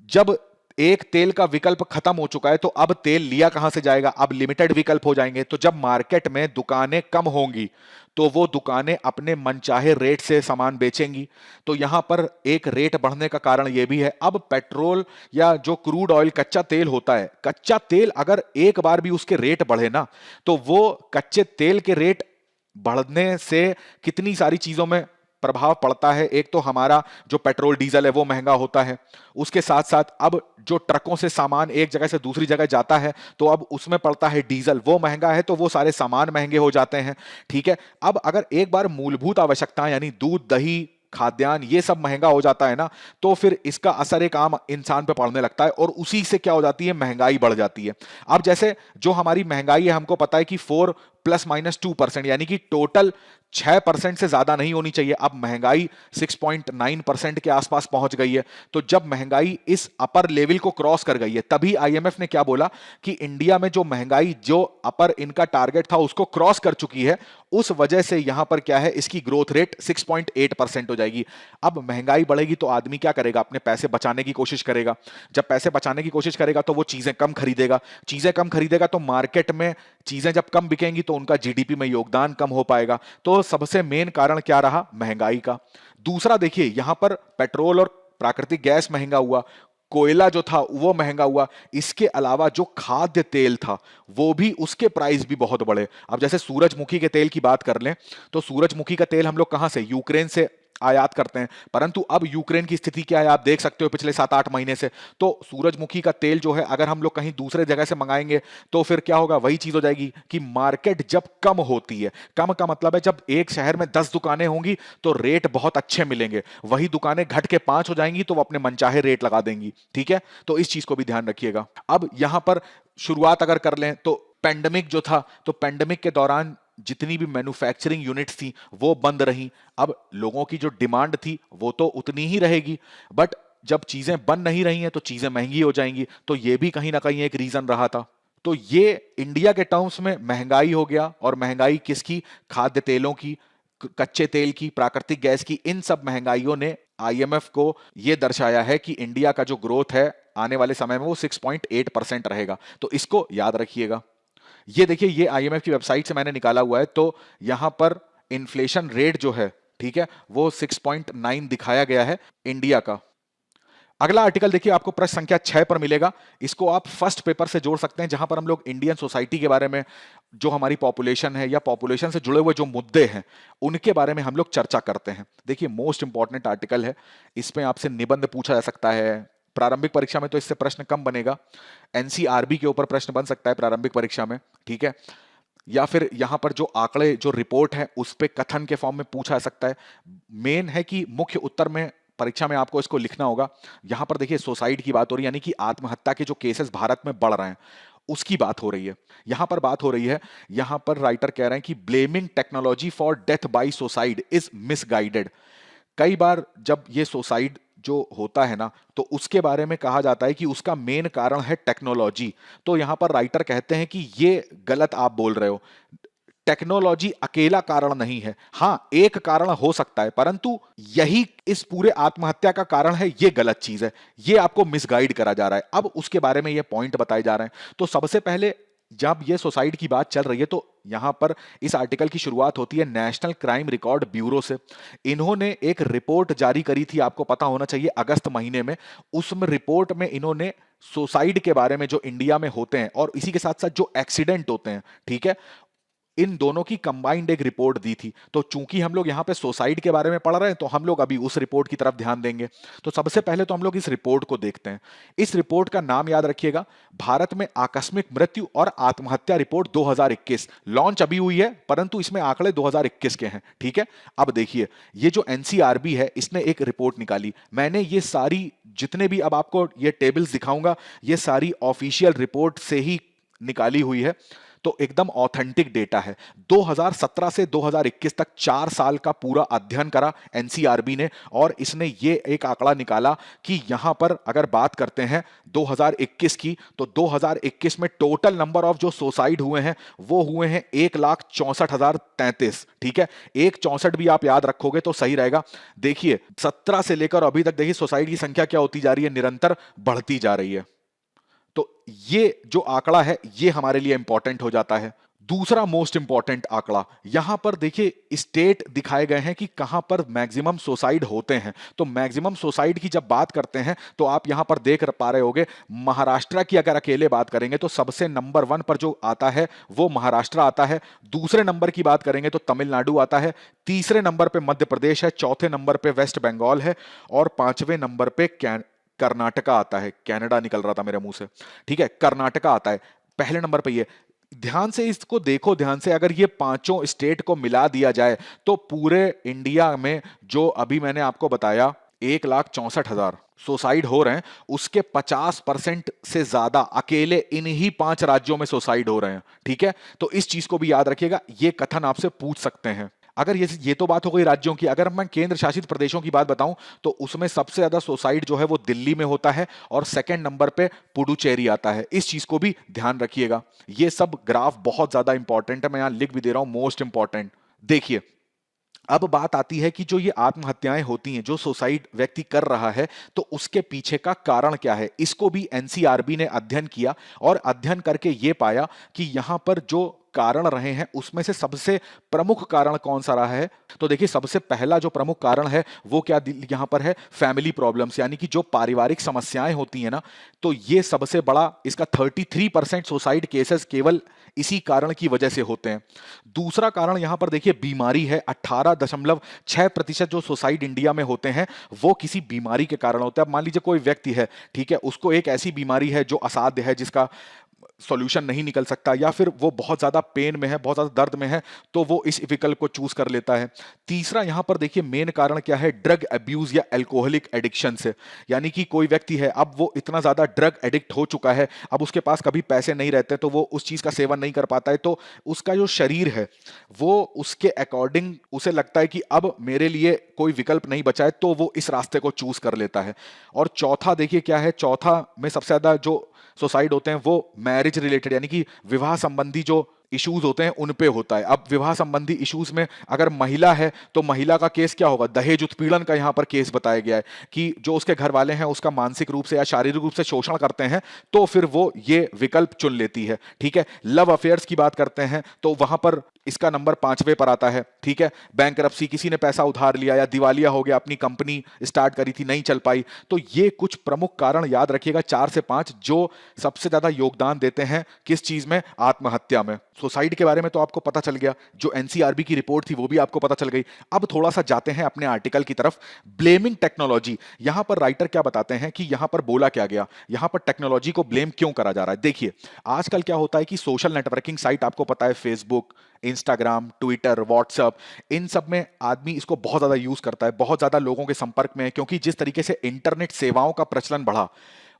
S1: जब एक तेल का विकल्प खत्म हो चुका है, तो अब तेल लिया कहां से जाएगा? अब लिमिटेड विकल्प हो जाएंगे। तो जब मार्केट में दुकानें कम होंगी तो वो दुकानें अपने मनचाहे रेट से सामान बेचेंगी। तो यहां पर एक रेट बढ़ने का कारण यह भी है, अब पेट्रोल या जो क्रूड ऑयल कच्चा तेल होता है, कच्चा तेल अगर एक बार भी उसके रेट बढ़े ना, तो वो कच्चे तेल के रेट बढ़ने से कितनी सारी चीजों में प्रभाव पड़ता है। एक तो हमारा जो पेट्रोल डीजल है वो महंगा होता है, उसके साथ साथ अब जो ट्रकों से सामान एक जगह से दूसरी जगह जाता है तो अब उसमें पड़ता है डीजल, वो महंगा है, तो वो सारे सामान महंगे हो जाते हैं। ठीक है, अब अगर एक बार मूलभूत आवश्यकताएं यानी दूध, दही, खाद्यान्न ये सब महंगा हो जाता है ना, तो फिर इसका असर एक आम इंसान पे पड़ने लगता है और उसी से क्या हो जाती है, महंगाई बढ़ जाती है। अब जैसे जो हमारी महंगाई है, हमको पता है कि 4 ± 2% यानी कि टोटल 6% से ज्यादा नहीं होनी चाहिए। अब महंगाई 6.9% के आसपास पहुंच गई है। तो जब महंगाई इस अपर लेवल को क्रॉस कर गई है, तभी आईएमएफ ने क्या बोला कि इंडिया में जो महंगाई जो अपर इनका टारगेट था उसको क्रॉस कर चुकी है। उस वजह से यहां पर क्या है, इसकी ग्रोथ रेट 6.8% हो जाएगी। अब महंगाई बढ़ेगी तो आदमी क्या करेगा, अपने पैसे बचाने की कोशिश करेगा। जब पैसे बचाने की कोशिश करेगा तो वो चीजें कम खरीदेगा, चीजें कम खरीदेगा तो मार्केट में चीजें जब कम बिकेंगी तो उनका जीडीपी में योगदान कम हो पाएगा। तो सबसे मेन कारण क्या रहा, महंगाई का। दूसरा देखिए, यहां पर पेट्रोल और प्राकृतिक गैस महंगा हुआ, कोयला जो था वो महंगा हुआ, इसके अलावा जो खाद्य तेल था वो भी, उसके प्राइस भी बहुत बढ़े। अब जैसे सूरजमुखी के तेल की बात कर लें तो सूरजमुखी का तेल हम लोग कहां से, यूक्रेन से आयात करते हैं, परंतु अब यूक्रेन की स्थिति क्या है आप देख सकते हो पिछले 7-8 महीने से। तो सूरजमुखी का तेल जो है अगर हम लोग कहीं दूसरे जगह से मंगाएंगे तो फिर क्या होगा, वही चीज हो जाएगी कि मार्केट जब कम होती है, कम का मतलब है जब एक शहर में 10 दुकानें होंगी तो रेट बहुत अच्छे मिलेंगे, वही दुकानें घट के 5 हो जाएंगी तो वो अपने मनचाहे रेट लगा देंगी। ठीक है, तो इस चीज को भी ध्यान रखिएगा। अब यहां पर शुरुआत अगर कर लें तो पेंडेमिक जो था, तो पेंडेमिक के दौरान जितनी भी मैन्युफैक्चरिंग यूनिट्स थी वो बंद रही। अब लोगों की जो डिमांड थी वो तो उतनी ही रहेगी, बट जब चीजें बन नहीं रही हैं तो चीजें महंगी हो जाएंगी, तो ये भी कहीं ना कहीं एक रीजन रहा था। तो ये इंडिया के टर्म्स में महंगाई हो गया, और महंगाई किसकी, खाद्य तेलों की, कच्चे तेल की, प्राकृतिक गैस की। इन सब महंगाइयों ने आईएमएफ को यह दर्शाया है कि इंडिया का जो ग्रोथ है आने वाले समय में वो 6.8% रहेगा। तो इसको याद रखिएगा। ये देखिए, ये आईएमएफ की वेबसाइट से मैंने निकाला हुआ है, तो यहां पर इन्फ्लेशन रेट जो है, ठीक है, वो 6.9 दिखाया गया है इंडिया का। अगला आर्टिकल देखिए, आपको प्रश्न संख्या 6 पर मिलेगा। इसको आप फर्स्ट पेपर से जोड़ सकते हैं, जहां पर हम लोग इंडियन सोसाइटी के बारे में, जो हमारी पॉपुलेशन है या पॉपुलेशन से जुड़े हुए जो मुद्दे हैं उनके बारे में हम लोग चर्चा करते हैं। देखिए, मोस्ट इंपॉर्टेंट आर्टिकल है, इसमें आपसे निबंध पूछा जा सकता है। प्रारंभिक परीक्षा में तो इससे प्रश्न कम बनेगा, एनसीआरबी के ऊपर प्रश्न बन सकता है प्रारंभिक परीक्षा में। ठीक है, या फिर यहां पर जो आंकड़े, जो रिपोर्ट है उस पे कथन के फॉर्म में पूछा जा सकता है। मेन है कि मुख्य उत्तर में परीक्षा में आपको इसको लिखना होगा। यहां पर देखिए, सुसाइड की बात हो रही है, यानी कि आत्महत्या के जो केसेस भारत में बढ़ रहे हैं उसकी बात हो रही है। यहां पर बात हो रही है, यहां पर राइटर कह रहे हैं कि blaming technology for death by suicide is misguided. कई बार जब ये सुसाइड जो होता है ना, तो उसके बारे में कहा जाता है कि उसका मेन कारण है टेक्नोलॉजी। तो यहां पर राइटर कहते हैं कि ये गलत आप बोल रहे हो, टेक्नोलॉजी अकेला कारण नहीं है। हां, एक कारण हो सकता है, परंतु यही इस पूरे आत्महत्या का कारण है, ये गलत चीज है, ये आपको मिसगाइड करा जा रहा है। अब उसके बारे में ये पॉइंट बताए जा रहे हैं। तो सबसे पहले जब ये सुसाइड की बात चल रही है, तो यहां पर इस आर्टिकल की शुरुआत होती है नेशनल क्राइम रिकॉर्ड ब्यूरो से। इन्होंने एक रिपोर्ट जारी करी थी, आपको पता होना चाहिए, अगस्त महीने में। उसमें रिपोर्ट में इन्होंने सुसाइड के बारे में जो इंडिया में होते हैं और इसी के साथ साथ जो एक्सीडेंट होते हैं, ठीक है, इन दोनों की कंबाइंड एक रिपोर्ट दी थी। तो चूंकि हम लोग यहां पे सुसाइड के बारे में पढ़ रहे हैं, तो हम लोग अभी उस रिपोर्ट की तरफ ध्यान देंगे। तो सबसे पहले तो हम लोग इस रिपोर्ट को देखते हैं। इस रिपोर्ट का नाम याद रखिएगा, भारत में आकस्मिक मृत्यु और आत्महत्या रिपोर्ट 2021। लॉन्च अभी हुई है, परंतु इसमें आंकड़े 2021 के हैं। ठीक है, अब देखिए, ये जो एनसीआरबी है इसने एक रिपोर्ट निकाली। मैंने ये सारी जितने भी अब आपको ये टेबल्स दिखाऊंगा, ये सारी ऑफिशियल रिपोर्ट से ही निकाली हुई है। तो एकदम ऑथेंटिक डेटा है। 2017 से 2021 तक 4 साल का पूरा अध्ययन करा एनसीआरबी ने, और इसने ये एक आंकड़ा निकाला कि यहां पर अगर बात करते हैं 2021 की, तो 2021 में टोटल नंबर ऑफ जो सुसाइड हुए हैं वो हुए हैं 1,64,033। ठीक है, 1,64 भी आप याद रखोगे तो सही रहेगा। देखिए 17 से लेकर अभी तक देखिए सुसाइड की संख्या क्या होती जा रही है, निरंतर बढ़ती जा रही है। तो ये जो आंकड़ा है ये हमारे लिए इंपॉर्टेंट हो जाता है। दूसरा मोस्ट इंपॉर्टेंट आंकड़ा यहां पर देखिए स्टेट दिखाए गए हैं कि कहां पर मैक्सिमम सुसाइड होते हैं। तो मैक्सिमम सुसाइड की जब बात करते हैं तो आप यहां पर देख पा रहे होंगे, महाराष्ट्र की अगर अकेले बात करेंगे तो सबसे नंबर 1 पर जो आता है वो महाराष्ट्र आता है। दूसरे नंबर की बात करेंगे तो तमिलनाडु आता है। तीसरे नंबर पे मध्य प्रदेश है। चौथे नंबर पे वेस्ट बंगाल है। और पांचवें नंबर पे कर्नाटका आता है। कनाडा निकल रहा था मेरे मुंह से, ठीक है, कर्नाटका आता है पहले नंबर पे। ये ध्यान से इसको देखो, ध्यान से, अगर ये पांचों स्टेट को मिला दिया जाए तो पूरे इंडिया में जो अभी मैंने आपको बताया 1,64,000 सुसाइड हो रहे हैं, उसके 50% से ज्यादा अकेले इन्हीं 5 राज्यों में सुसाइड हो रहे हैं। ठीक है, तो इस चीज को भी याद रखिएगा, ये कथन आपसे पूछ सकते हैं। अगर ये तो बात हो गई राज्यों की। अगर मैं केंद्र शासित प्रदेशों की बात बताऊं तो उसमें सबसे ज्यादा सुसाइड जो है वो दिल्ली में होता है और सेकंड नंबर पे पुडुचेरी आता है। इस चीज को भी ध्यान रखिएगा। ये सब ग्राफ बहुत ज्यादा इंपॉर्टेंट है, मैं यहां लिख भी दे रहा हूं, मोस्ट इंपॉर्टेंट। देखिए अब बात आती है कि जो ये आत्महत्याएं होती हैं, जो सुसाइड व्यक्ति कर रहा है, तो उसके पीछे का कारण क्या है। इसको भी एनसीआरबी ने अध्ययन किया और अध्ययन करके ये पाया कि यहां पर जो कारण रहे हैं उसमें से सबसे प्रमुख कारण कौन सा रहा है। तो देखिए सबसे पहला जो प्रमुख कारण है वो क्या यहां पर है, फैमिली प्रॉब्लम्स, यानी कि जो पारिवारिक समस्याएं होती हैं ना, तो ये सबसे बड़ा, इसका 33% सुसाइड केसेस केवल इसी कारण की वजह से होते हैं। दूसरा कारण यहां पर देखिए बीमारी है। 18.6% जो सुसाइड इंडिया में होते हैं वो किसी बीमारी के कारण होते हैं। अब मान लीजिए कोई व्यक्ति है, ठीक है, उसको एक ऐसी बीमारी है जो असाध्य है, जिसका सॉल्यूशन नहीं निकल सकता, या फिर वो बहुत ज्यादा पेन में है, बहुत ज्यादा दर्द में है, तो वो इस विकल्प को चूज कर लेता है। तीसरा यहां पर देखिए मेन कारण क्या है, ड्रग अब्यूज या एल्कोहलिक एडिक्शन से। यानी कि कोई व्यक्ति है, अब वो इतना ज्यादा ड्रग एडिक्ट हो चुका है, अब उसके पास कभी पैसे नहीं रहते तो वो उस चीज का सेवन नहीं कर पाता है, तो उसका जो शरीर है वो उसके अकॉर्डिंग उसे लगता है कि अब मेरे लिए कोई विकल्प नहीं बचा है, तो वो इस रास्ते को चूज कर लेता है। और चौथा देखिए क्या है, चौथा में सबसे ज्यादा जो सुसाइड होते हैं वो मैरिज रिलेटेड, यानी कि विवाह संबंधी जो इश्यूज होते हैं उन पे होता है। अब विवाह संबंधी इश्यूज में अगर महिला है तो महिला का केस क्या होगा, दहेज उत्पीड़न का यहां पर केस बताया गया है कि जो उसके घर वाले हैं उसका मानसिक रूप से या शारीरिक रूप से शोषण करते हैं, तो फिर वो ये विकल्प चुन लेती है। ठीक है, लव अफेयर्स की बात करते हैं तो वहां पर इसका नंबर 5वें पर आता है। ठीक है, बैंकरप्सी, किसी ने पैसा उधार लिया या दिवालिया हो गया, अपनी कंपनी स्टार्ट करी थी नहीं चल पाई, तो ये कुछ प्रमुख कारण याद रखिएगा 4 से 5 जो सबसे ज्यादा योगदान देते हैं किस चीज में, आत्महत्या में। सुसाइड के बारे में तो आपको पता चल गया, जो एनसीआरबी की रिपोर्ट थी वो भी आपको पता चल गई। अब थोड़ा सा जाते हैं अपने आर्टिकल की तरफ। ब्लेमिंग टेक्नोलॉजी, यहां पर राइटर क्या बताते हैं कि यहां पर बोला क्या गया, यहां पर टेक्नोलॉजी को ब्लेम क्यों करा जा रहा है। देखिए आजकल क्या होता है कि सोशल नेटवर्किंग साइट आपको पता है, फेसबुक, इंस्टाग्राम, ट्विटर, व्हाट्सएप, इन सब में आदमी इसको बहुत ज्यादा यूज करता है, बहुत ज्यादा लोगों के संपर्क में है, क्योंकि जिस तरीके से इंटरनेट सेवाओं का प्रचलन बढ़ा,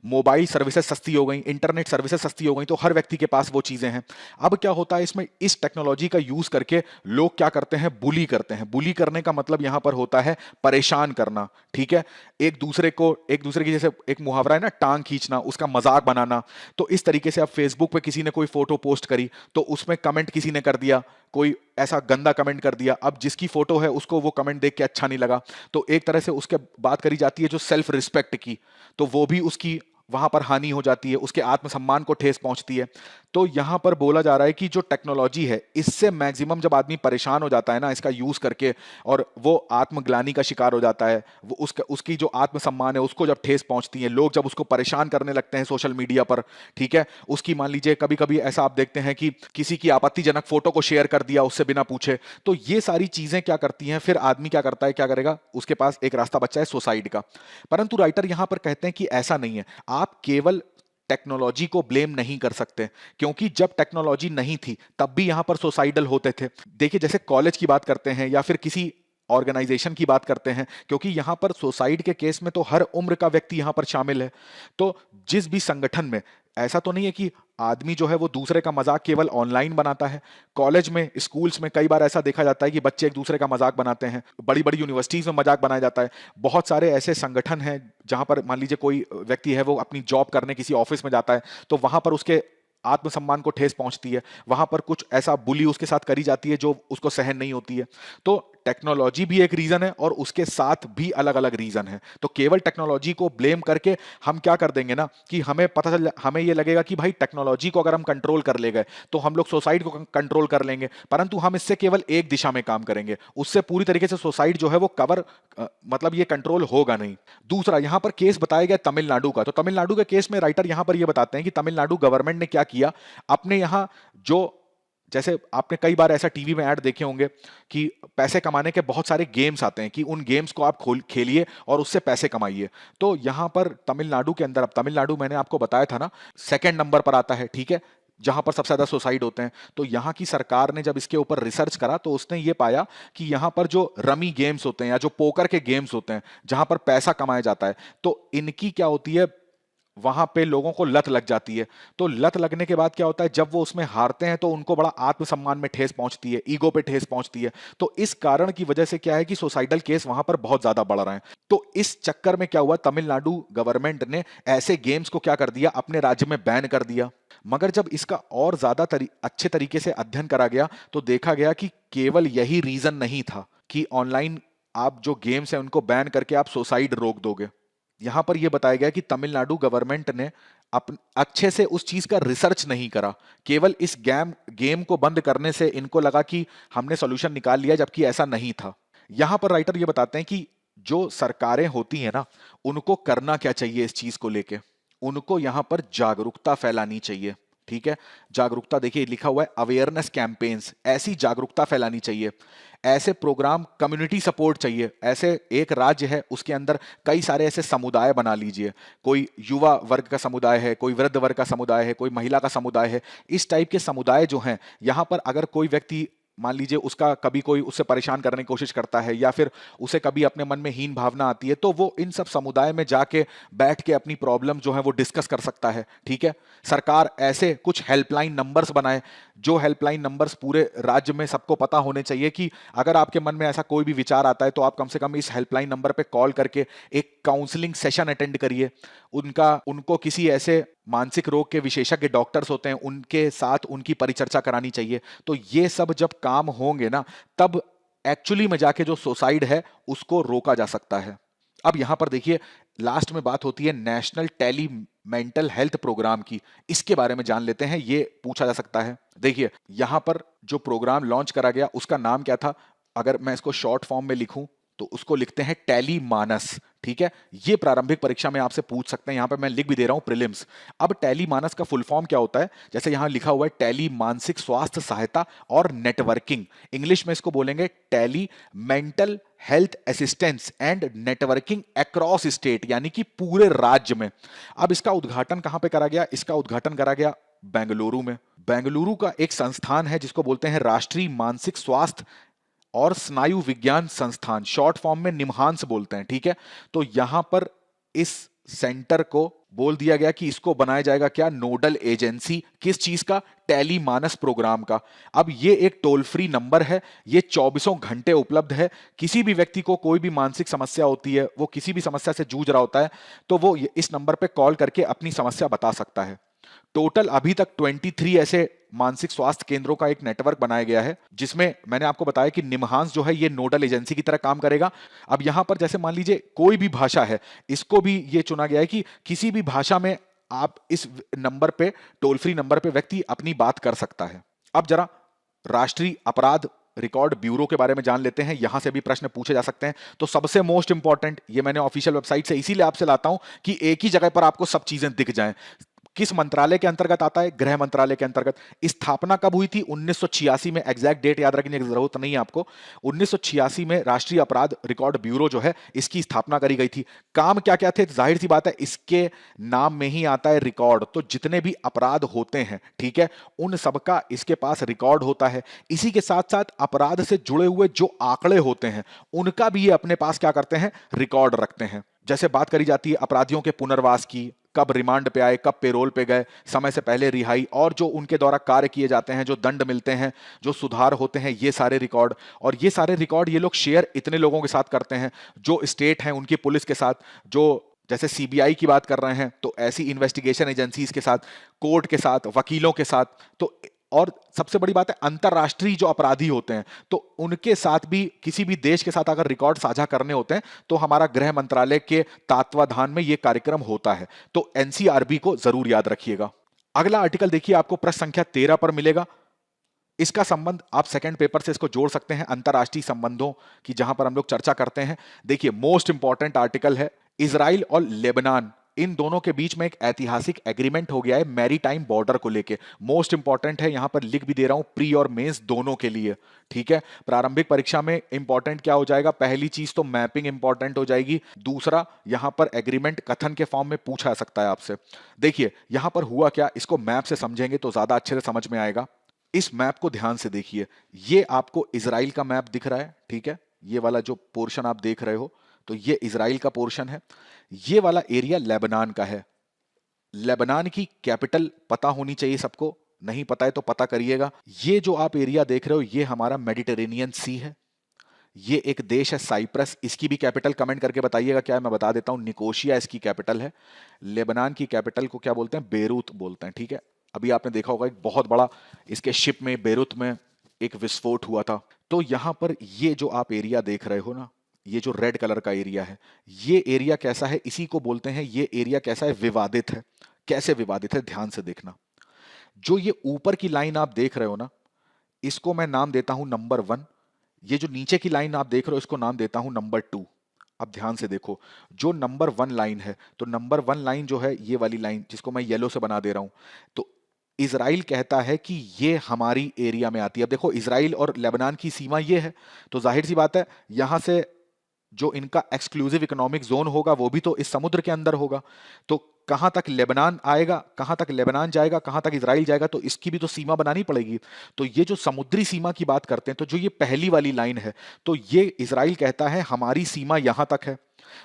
S1: मोबाइल सर्विसेज सस्ती हो गई, इंटरनेट सर्विसेज सस्ती हो गई, तो हर व्यक्ति के पास वो चीजें हैं। अब क्या होता है इसमें, इस टेक्नोलॉजी का यूज करके लोग क्या करते हैं, बुली करते हैं। बुली करने का मतलब यहां पर होता है परेशान करना। ठीक है, एक दूसरे की, जैसे एक मुहावरा है ना, टांग खींचना, उसका मजाक बनाना। तो इस तरीके से अब फेसबुक पे किसी ने कोई फोटो पोस्ट करी तो उसमें कमेंट किसी ने कर दिया, कोई ऐसा गंदा कमेंट कर दिया। अब जिसकी फोटो है उसको वो कमेंट देख के अच्छा नहीं लगा, तो एक तरह से उसके बात करी जाती है जो सेल्फ रिस्पेक्ट की, तो वो भी उसकी वहां पर हानि हो जाती है, उसके आत्मसम्मान को ठेस पहुंचती है। तो यहां पर बोला जा रहा है कि जो टेक्नोलॉजी है इससे मैक्सिमम जब आदमी परेशान हो जाता है ना इसका यूज करके, और वो आत्मग्लानि का शिकार हो जाता है, वो उसकी जो आत्मसम्मान है उसको जब ठेस पहुंचती है, लोग जब उसको परेशान करने लगते हैं सोशल मीडिया पर, ठीक है, उसकी मान लीजिए कभी कभी ऐसा आप देखते हैं कि किसी की आपत्तिजनक फोटो को शेयर कर दिया उससे बिना पूछे, तो ये सारी चीजें क्या करती हैं, फिर आदमी क्या करता है, क्या करेगा, उसके पास एक रास्ता बचा है सुसाइड का। परंतु राइटर यहां पर कहते हैं कि ऐसा नहीं है, आप केवल टेक्नोलॉजी को ब्लेम नहीं कर सकते, क्योंकि जब टेक्नोलॉजी नहीं थी तब भी यहां पर सुसाइडल होते थे। देखिए जैसे कॉलेज की बात करते हैं या फिर किसी ऑर्गेनाइजेशन की बात करते हैं, क्योंकि यहां पर सुसाइड के केस में तो हर उम्र का व्यक्ति यहां पर शामिल है। तो जिस भी संगठन में, ऐसा तो नहीं है कि आदमी जो है वो दूसरे का मजाक केवल ऑनलाइन बनाता है। कॉलेज में, स्कूल्स में कई बार ऐसा देखा जाता है कि बच्चे एक दूसरे का मजाक बनाते हैं। बड़ी बड़ी यूनिवर्सिटीज में मजाक बनाया जाता है। बहुत सारे ऐसे संगठन हैं जहां पर मान लीजिए कोई व्यक्ति है, वो अपनी जॉब करने किसी ऑफिस में जाता है, तो वहां पर उसके आत्मसम्मान को ठेस पहुंचती है। वहां पर कुछ ऐसा बुली उसके साथ करी जाती है जो उसको सहन नहीं होती है। तो टेक्नोलॉजी भी एक रीजन है और उसके साथ भी अलग अलग रीजन है। तो केवल टेक्नोलॉजी को ब्लेम करके हम क्या कर देंगे ना, कि हमें ये लगेगा कि भाई टेक्नोलॉजी को अगर हम कंट्रोल कर ले गए तो हम लोग सोसाइटी को कंट्रोल कर लेंगे, परंतु हम इससे केवल एक दिशा में काम करेंगे, उससे पूरी तरीके से सोसाइटी जो है वो मतलब ये कंट्रोल होगा नहीं। दूसरा, यहां पर केस बताया गया तमिलनाडु का। तो तमिलनाडु के केस में राइटर यहां पर ये बताते हैं कि तमिलनाडु गवर्नमेंट ने क्या किया, अपने यहां जो, जैसे आपने कई बार ऐसा टीवी में ऐड देखे होंगे कि पैसे कमाने के बहुत सारे गेम्स आते हैं कि उन गेम्स को आप खेलिए और उससे पैसे कमाइए। तो यहां पर तमिलनाडु के अंदर, अब तमिलनाडु मैंने आपको बताया था ना, सेकंड नंबर पर आता है, ठीक है, जहां पर सबसे ज्यादा सुसाइड होते हैं। तो यहां की सरकार ने जब इसके ऊपर रिसर्च करा तो उसने ये पाया कि यहां पर जो रमी गेम्स होते हैं या जो पोकर के गेम्स होते हैं जहां पर पैसा कमाया जाता है, तो इनकी क्या होती है, वहां पे लोगों को लत लग जाती है। तो लत लगने के बाद क्या होता है, जब वो उसमें हारते हैं तो उनको बड़ा आत्मसम्मान में ठेस पहुंचती है, ईगो पे ठेस पहुंचती है। तो इस कारण की वजह से क्या है कि सुसाइडल केस वहां पर बहुत ज्यादा बढ़ रहे हैं। तो इस चक्कर में क्या हुआ, तमिलनाडु गवर्नमेंट ने ऐसे गेम्स को क्या कर दिया, अपने राज्य में बैन कर दिया। मगर जब इसका और ज्यादा अच्छे तरीके से अध्ययन करा गया तो देखा गया कि केवल यही रीजन नहीं था कि ऑनलाइन आप जो गेम्स हैं उनको बैन करके आप सुसाइड रोक दोगे। यहां पर यह बताया गया कि तमिलनाडु गवर्नमेंट ने अच्छे से उस चीज का रिसर्च नहीं करा। केवल इस गेम को बंद करने से इनको लगा कि हमने सॉल्यूशन निकाल लिया, जबकि ऐसा नहीं था। यहां पर राइटर ये बताते हैं कि जो सरकारें होती हैं ना, उनको करना क्या चाहिए इस चीज को लेके, उनको यहां पर जागरूकता फैलानी चाहिए। ठीक है, जागरूकता, देखिए लिखा हुआ है अवेयरनेस कैंपेन्स, ऐसी जागरूकता फैलानी चाहिए। ऐसे प्रोग्राम, कम्युनिटी सपोर्ट चाहिए। ऐसे एक राज्य है उसके अंदर कई सारे ऐसे समुदाय बना लीजिए, कोई युवा वर्ग का समुदाय है, कोई वृद्ध वर्ग का समुदाय है, कोई महिला का समुदाय है। इस टाइप के समुदाय जो हैं, यहां पर अगर कोई व्यक्ति मान लीजिए उसका कभी कोई उससे परेशान करने की कोशिश करता है या फिर उसे कभी अपने मन में हीन भावना आती है, तो वो इन सब समुदाय में जाके बैठ के अपनी प्रॉब्लम जो है वो डिस्कस कर सकता है। ठीक है, सरकार ऐसे कुछ हेल्पलाइन नंबर्स बनाए, जो हेल्पलाइन नंबर्स पूरे राज्य में सबको पता होने चाहिए कि अगर आपके मन में ऐसा कोई भी विचार आता है तो आप कम से कम इस हेल्पलाइन नंबर पे कॉल करके एक काउंसलिंग सेशन अटेंड करिए। उनको किसी ऐसे मानसिक रोग के विशेषज्ञ डॉक्टर्स होते हैं उनके साथ उनकी परिचर्चा करानी चाहिए। तो ये सब जब काम होंगे ना, तब एक्चुअली में जाके जो सुसाइड है उसको रोका जा सकता है। अब यहां पर देखिए लास्ट में बात होती है national tele mental health programme की। इसके बारे में जान लेते हैं, ये पूछा जा सकता है। देखिए यहां पर जो प्रोग्राम लॉन्च करा गया उसका नाम क्या था, अगर मैं इसको शॉर्ट फॉर्म में लिखूं तो उसको लिखते हैं टेली मानस। ठीक है, ये प्रारंभिक परीक्षा में आपसे पूछ सकते हैं, यहां पे मैं लिख भी दे रहा हूं प्रीलिम्स। अब टेली मानस का फुल फॉर्म क्या होता है, जैसे यहां लिखा हुआ है टेली मानसिक स्वास्थ्य सहायता और नेटवर्किंग। इंग्लिश में इसको बोलेंगे tele mental health assistance and networking across state, यानी कि पूरे राज्य में। अब इसका उद्घाटन कहां पे करा गया, इसका उद्घाटन करा गया बेंगलुरु में। बेंगलुरु का एक संस्थान है जिसको बोलते हैं राष्ट्रीय मानसिक स्वास्थ्य और स्नायु विज्ञान संस्थान, शॉर्ट फॉर्म में निमहांस बोलते हैं। ठीक है, तो यहां पर इस सेंटर को बोल दिया गया कि इसको बनाया जाएगा क्या, नोडल एजेंसी, किस चीज का, टेली मानस प्रोग्राम का। अब ये एक टोल फ्री नंबर है, ये 24 घंटे उपलब्ध है। किसी भी व्यक्ति को कोई भी मानसिक समस्या होती है, वो किसी भी समस्या से जूझ रहा होता है, तो वो इस नंबर पे कॉल करके अपनी समस्या बता सकता है। टोटल अभी तक 23 ऐसे मानसिक स्वास्थ्य केंद्रों का एक नेटवर्क बनाया गया है, जिसमें मैंने आपको बताया कि निमहांस जो है ये नोडल एजेंसी की तरह काम करेगा। अब यहां पर जैसे मान लीजिए कोई भी भाषा है, इसको भी ये चुना गया है कि किसी भी भाषा में आप इस नंबर पे, टोल फ्री नंबर पे व्यक्ति अपनी बात कर सकता है। अब जरा राष्ट्रीय अपराध रिकॉर्ड ब्यूरो के बारे में जान लेते हैं, यहां से भी प्रश्न पूछे जा सकते हैं। तो सबसे मोस्ट इंपॉर्टेंट, ये मैंने ऑफिशियल वेबसाइट से इसीलिए आपसे लाता हूं कि एक ही जगह पर आपको सब चीजें दिख जाएं। किस मंत्रालय के अंतर्गत आता है, गृह मंत्रालय के अंतर्गत। स्थापना कब हुई थी, 1986 में, एग्जैक्ट डेट याद रखने की जरूरत नहीं है आपको। 1986 में राष्ट्रीय अपराध रिकॉर्ड ब्यूरो जो है इसकी स्थापना करी गई थी। काम क्या क्या थे, जाहिर सी बात है इसके नाम में ही आता है रिकॉर्ड। तो जितने भी अपराध होते हैं, ठीक है, उन सबका इसके पास रिकॉर्ड होता है। इसी के साथ साथ अपराध से जुड़े हुए जो आंकड़े होते हैं उनका भी ये अपने पास क्या करते हैं, रिकॉर्ड रखते हैं। जैसे बात करी जाती है अपराधियों के पुनर्वास की, कब रिमांड पे आए, कब पेरोल पे गए, समय से पहले रिहाई, और जो उनके द्वारा कार्य किए जाते हैं, जो दंड मिलते हैं, जो सुधार होते हैं, ये सारे रिकॉर्ड। और ये सारे रिकॉर्ड ये लोग शेयर इतने लोगों के साथ करते हैं, जो स्टेट हैं उनकी पुलिस के साथ, जो जैसे सीबीआई की बात कर रहे हैं तो ऐसी इन्वेस्टिगेशन एजेंसीज के साथ, कोर्ट के साथ, वकीलों के साथ, तो और सबसे बड़ी बात है अंतरराष्ट्रीय जो अपराधी होते हैं तो उनके साथ भी, किसी भी देश के साथ अगर रिकॉर्ड साझा करने होते हैं तो हमारा गृह मंत्रालय के तत्वाधान में यह कार्यक्रम होता है। तो एनसीआरबी को जरूर याद रखिएगा। अगला आर्टिकल देखिए, आपको प्रश्न संख्या 13 पर मिलेगा। इसका संबंध आप सेकंड पेपर से इसको जोड़ सकते हैं, अंतरराष्ट्रीय संबंधों की जहां पर हम लोग चर्चा करते हैं। देखिए, मोस्ट इंपॉर्टेंट आर्टिकल है, इजराइल और लेबनान, इन दोनों के बीच में एक ऐतिहासिक एग्रीमेंट हो गया है मैरीटाइम बॉर्डर को लेके। मोस्ट इंपॉर्टेंट है, यहां पर लिख भी दे रहा हूं, प्री और मेंस दोनों के लिए, ठीक है। प्रारंभिक परीक्षा में इंपॉर्टेंट क्या हो जाएगा, पहली चीज तो मैपिंग इंपॉर्टेंट हो जाएगी, दूसरा यहां पर एग्रीमेंट कथन के फॉर्म में पूछा जा सकता है आपसे। देखिए यहां पर हुआ क्या, इसको मैप से समझेंगे तो ज्यादा अच्छे से समझ में आएगा। इस मैप को ध्यान से देखिए, ये आपको इजराइल का मैप दिख रहा है, ठीक है। ये वाला जो पोर्शन आप देख रहे हो तो ये इजराइल का पोर्शन है, ये वाला एरिया लेबनान का है। लेबनान की कैपिटल पता होनी चाहिए सबको, नहीं पता है तो पता करिएगा। ये जो आप एरिया देख रहे हो ये हमारा मेडिटेरेनियन सी है। ये एक देश है साइप्रस, इसकी भी कैपिटल कमेंट करके बताइएगा क्या है, मैं बता देता हूं, निकोशिया इसकी कैपिटल है। लेबनान की कैपिटल को क्या बोलते हैं, बेरूत बोलते हैं, ठीक है। अभी आपने देखा होगा एक बहुत बड़ा इसके शिप में, बेरूत में एक विस्फोट हुआ था। तो यहां पर ये जो आप एरिया देख रहे हो ना, ये जो रेड कलर का एरिया है, ये एरिया कैसा है, इसी को बोलते हैं, ये एरिया कैसा है, विवादित है। कैसे विवादित है, ध्यान से देखना। जो ये ऊपर की लाइन आप देख रहे हो ना, इसको मैं नाम देता हूं नंबर 1। ये जो नीचे की लाइन आप देख रहे हो इसको नाम देता हूं नंबर 2। अब ध्यान से देखो, जो नंबर 1 लाइन है, तो नंबर 1 लाइन जो है ये वाली लाइन जिसको मैं येलो से बना दे रहा हूं, तो इजराइल कहता है कि ये हमारी एरिया में आती है। अब देखो इजराइल और लेबनान की सीमा ये है, तो जाहिर सी बात है यहां से जो इनका एक्सक्लूसिव इकोनॉमिक जोन होगा वो भी तो इस समुद्र के अंदर होगा। तो कहां तक लेबनान आएगा, कहां तक लेबनान जाएगा, कहां तक इजराइल जाएगा, तो इसकी भी तो सीमा बनानी पड़ेगी। तो ये जो समुद्री सीमा की बात करते हैं, तो जो ये पहली वाली लाइन है, तो ये इजराइल कहता है हमारी सीमा यहां तक है,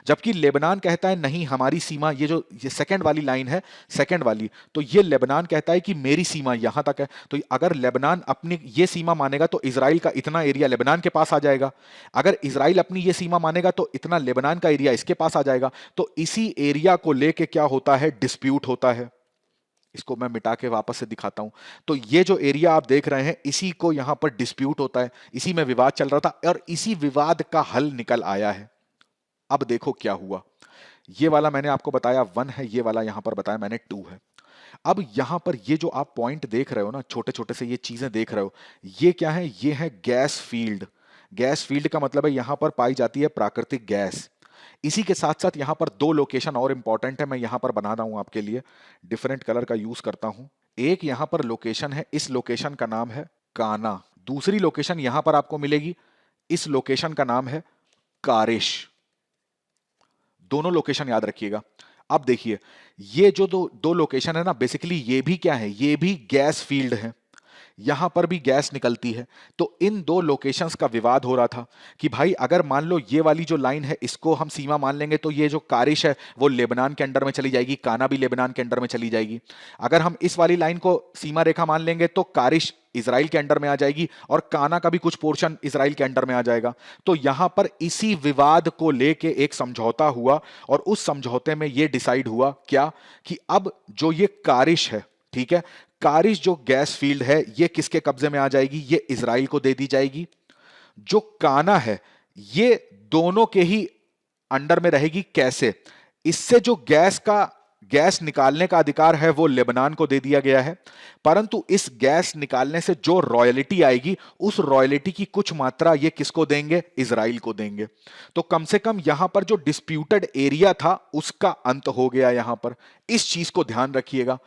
S1: जबकि लेबनान कहता है नहीं हमारी सीमा, ये सेकंड वाली लाइन है, सेकंड वाली, तो ये लेबनान कहता है कि मेरी सीमा यहां तक है। तो अगर लेबनान अपनी ये सीमा मानेगा तो इजराइल का इतना एरिया लेबनान के पास आ जाएगा, अगर इजराइल अपनी ये सीमा मानेगा तो इतना लेबनान का एरिया इसके पास आ जाएगा। तो इसी एरिया को लेके क्या होता है, डिस्प्यूट होता है। इसको मैं मिटा के वापस से दिखाता हूं। तो ये जो एरिया आप देख रहे हैं इसी को यहां पर डिस्प्यूट होता है, इसी में विवाद चल रहा था और इसी विवाद का हल निकल आया है। अब देखो क्या हुआ, ये वाला मैंने आपको बताया 1 है, ये वाला यहां पर बताया मैंने 2 है। अब यहां पर ये जो आप पॉइंट देख रहे हो ना, छोटे छोटे से ये चीजें देख रहे हो, ये क्या है, ये है गैस फील्ड। गैस फील्ड का मतलब है यहां पर पाई जाती है प्राकृतिक गैस। इसी के साथ साथ यहां पर 2 लोकेशन और इंपॉर्टेंट है, मैं यहां पर बना रहा हूं आपके लिए, डिफरेंट कलर का यूज करता हूं। एक यहां पर लोकेशन है, इस लोकेशन का नाम है काना। दूसरी लोकेशन यहां पर आपको मिलेगी, इस लोकेशन का नाम है कारिश। दोनों लोकेशन याद रखिएगा। अब देखिए ये जो दो लोकेशन है ना, बेसिकली ये भी क्या है, ये भी गैस फील्ड है, यहां पर भी गैस निकलती है। तो इन 2 लोकेशंस का विवाद हो रहा था कि भाई अगर मान लो ये वाली जो लाइन है इसको हम सीमा मान लेंगे तो ये जो कारिश है वो लेबनान के अंडर में चली जाएगी, काना भी लेबनान के अंडर में चली जाएगी। अगर हम इस वाली लाइन को सीमा रेखा मान लेंगे तो कारिश इजराइल के अंडर में आ जाएगी और काना का भी कुछ पोर्शन इजराइल के अंडर में आ जाएगा। तो यहां पर इसी विवाद को लेके एक समझौता हुआ और उस समझौते में यह डिसाइड हुआ क्या, कि अब जो ये कारिश है, ठीक है, कारिश जो गैस फील्ड है ये किसके कब्जे में आ जाएगी, ये इजराइल को दे दी जाएगी। जो काना है ये दोनों के ही अंडर में रहेगी। कैसे, इससे जो गैस निकालने का अधिकार है वो लेबनान को दे दिया गया है, परंतु इस गैस निकालने से जो रॉयल्टी आएगी उस रॉयल्टी की कुछ मात्रा ये किसको देंगे, इजराइल को देंगे। तो कम से कम यहां पर जो डिस्प्यूटेड एरिया था उसका अंत हो गया यहां पर। इस चीज को ध्यान रखिएगा,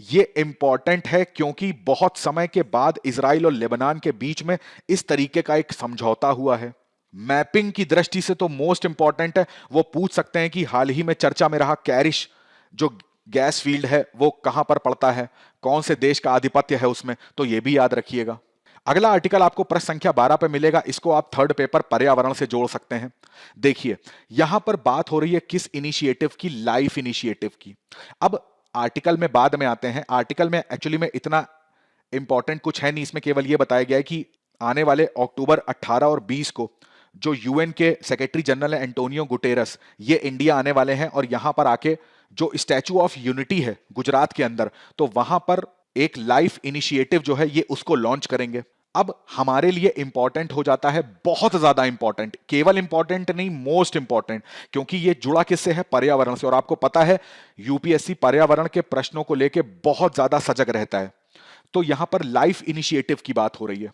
S1: ये इंपॉर्टेंट है क्योंकि बहुत समय के बाद इजराइल और लेबनान के बीच में इस तरीके का एक समझौता हुआ है। मैपिंग की दृष्टि से तो मोस्ट इंपॉर्टेंट है, वो पूछ सकते हैं कि हाल ही में चर्चा में रहा कैरिश जो गैस फील्ड है वो कहां पर पड़ता है, कौन से देश का आधिपत्य है उसमें, तो यह भी याद रखिएगा। अगला आर्टिकल आपको प्रश्न संख्या 12 पे मिलेगा, इसको आप थर्ड पेपर पर्यावरण से जोड़ सकते हैं। देखिए यहां पर बात हो रही है किस इनिशिएटिव की, लाइफ इनिशिएटिव की। अब आर्टिकल में बाद में आते हैं, आर्टिकल में एक्चुअली में इतना इंपॉर्टेंट कुछ है नहीं, इसमें केवल यह बताया गया है कि आने वाले अक्टूबर 18 और 20 को जो यूएन के सेक्रेटरी जनरल है एंटोनियो गुटेरस, ये इंडिया आने वाले हैं और यहां पर आके जो स्टैचू ऑफ यूनिटी है गुजरात के अंदर, तो वहां पर एक लाइफ इनिशिएटिव जो है ये उसको लॉन्च करेंगे। अब हमारे लिए इंपॉर्टेंट हो जाता है, बहुत ज्यादा इंपॉर्टेंट, केवल इंपॉर्टेंट नहीं मोस्ट इंपॉर्टेंट, क्योंकि ये जुड़ा किससे है, पर्यावरण से। और आपको पता है यूपीएससी पर्यावरण के प्रश्नों को लेकर बहुत ज्यादा सजग रहता है। तो यहां पर लाइफ इनिशिएटिव की बात हो रही है।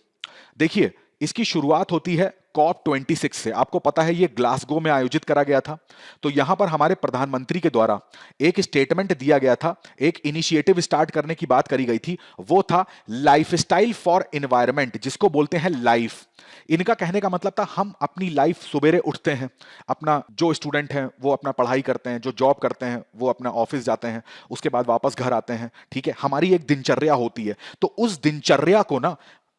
S1: देखिए इसकी शुरुआत होती है कॉप 26 से। आपको पता है ये ग्लासगो में आयोजित करा गया था। तो यहां पर हमारे प्रधानमंत्री के द्वारा एक स्टेटमेंट दिया गया था, एक इनिशिएटिव स्टार्ट करने की बात करी गई थी, वो था लाइफस्टाइल फॉर एनवायरनमेंट, जिसको बोलते हैं लाइफ। इनका कहने का मतलब था हम अपनी लाइफ, सुबेरे उठते हैं, अपना जो स्टूडेंट हैं वो अपना पढ़ाई करते हैं, जो जॉब करते हैं वो अपना ऑफिस जाते हैं, उसके बाद वापस घर आते हैं, ठीक है, हमारी एक दिनचर्या होती है। तो उस दिनचर्या को ना,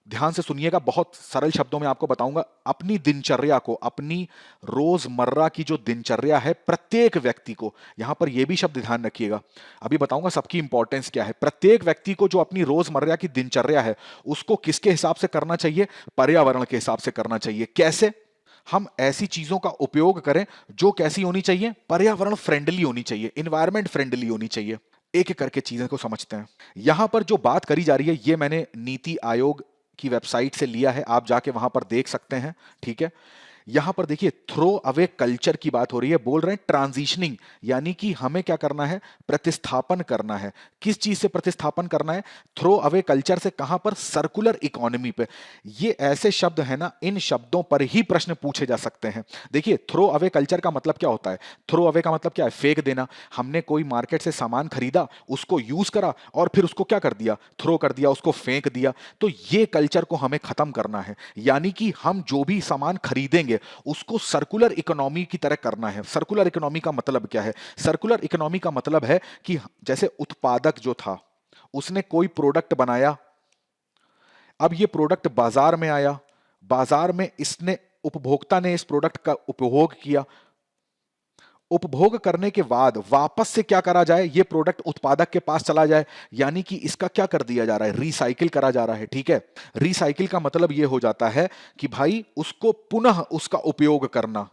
S1: ध्यान से सुनिएगा, बहुत सरल शब्दों में आपको बताऊंगा, अपनी दिनचर्या को, अपनी रोजमर्रा की जो दिनचर्या है प्रत्येक व्यक्ति को, यहां पर यह भी शब्द ध्यान रखिएगा, अभी बताऊंगा सबकी इंपॉर्टेंस क्या है। प्रत्येक व्यक्ति को जो अपनी रोजमर्रा की दिनचर्या है उसको किसके हिसाब से करना चाहिए, पर्यावरण के हिसाब से करना चाहिए। कैसे? हम ऐसी चीजों का उपयोग करें जो कैसी होनी चाहिए, पर्यावरण फ्रेंडली होनी चाहिए, इन्वायरमेंट फ्रेंडली होनी चाहिए। एक एक करके चीजें को समझते हैं। यहां पर जो बात करी जा रही है ये मैंने नीति आयोग की वेबसाइट से लिया है, आप जाके वहां पर देख सकते हैं, ठीक है। यहां पर देखिए थ्रो अवे कल्चर की बात हो रही है, बोल रहे हैं ट्रांजिशनिंग, यानी कि हमें क्या करना है, प्रतिस्थापन करना है। किस चीज से प्रतिस्थापन करना है, थ्रो अवे कल्चर से। कहां पर, सर्कुलर इकोनॉमी पे। ये ऐसे शब्द है ना, इन शब्दों पर ही प्रश्न पूछे जा सकते हैं। देखिए थ्रो अवे कल्चर का मतलब क्या होता है, थ्रो अवे का मतलब क्या है, फेंक देना। हमने कोई मार्केट से सामान खरीदा, उसको यूज करा और फिर उसको क्या कर दिया, थ्रो कर दिया, उसको फेंक दिया। तो ये कल्चर को हमें खत्म करना है, यानी कि हम जो भी सामान खरीदेंगे उसको सर्कुलर इकोनॉमी की तरह करना है। सर्कुलर इकोनॉमी का मतलब क्या है, सर्कुलर इकोनॉमी का मतलब है कि जैसे उत्पादक जो था उसने कोई प्रोडक्ट बनाया, अब ये प्रोडक्ट बाजार में आया, बाजार में इसने, उपभोक्ता ने इस प्रोडक्ट का उपभोग किया, उपभोग करने के बाद वापस से क्या करा जाए, ये प्रोडक्ट उत्पादक के पास चला जाए, यानी कि इसका क्या कर दिया जा रहा है, रिसाइकिल करा जा रहा है, ठीक है। रिसाइकिल का मतलब ये हो जाता है कि भाई उसको पुनः उसका उपयोग करना,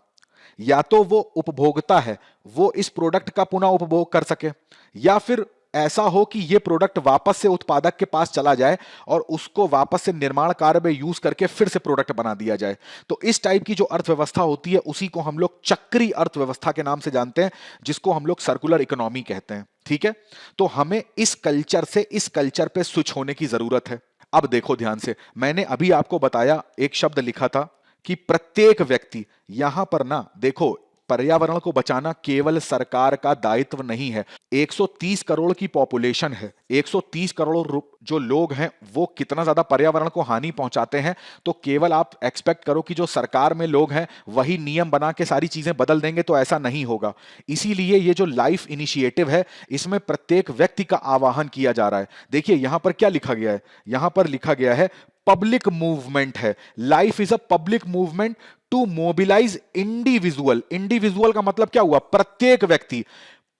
S1: या तो वो उपभोक्ता है वो इस प्रोडक्ट का पुनः उपभोग कर सके, या फिर ऐसा हो कि ये प्रोडक्ट वापस से उत्पादक के पास चला जाए और उसको वापस से निर्माण कार्य में यूज करके फिर से प्रोडक्ट बना दिया जाए। तो इस टाइप की जो अर्थव्यवस्था होती है उसी को हम लोग चक्री अर्थव्यवस्था के नाम से जानते हैं, जिसको हम लोग सर्कुलर इकोनॉमी कहते हैं, ठीक है। तो हमें इस कल्चर से इस कल्चर पे स्विच होने की जरूरत है। अब देखो ध्यान से, मैंने अभी आपको बताया, एक शब्द लिखा था कि प्रत्येक व्यक्ति, यहां पर ना देखो, पर्यावरण को बचाना केवल सरकार का दायित्व नहीं है। 130 करोड़ की पॉपुलेशन है, 130 करोड़ जो लोग हैं वो कितना ज्यादा पर्यावरण को हानि पहुंचाते हैं। तो केवल आप एक्सपेक्ट करो कि जो सरकार में लोग हैं वही नियम बना के सारी चीजें बदल देंगे, तो ऐसा नहीं होगा। इसीलिए ये जो लाइफ इनिशिएटिव है इसमें प्रत्येक व्यक्ति का आह्वान किया जा रहा है। देखिए यहां पर क्या लिखा गया है, यहां पर लिखा गया है पब्लिक मूवमेंट है, life is a public movement to mobilise individual. Individual का मतलब क्या हुआ, प्रत्येक व्यक्ति।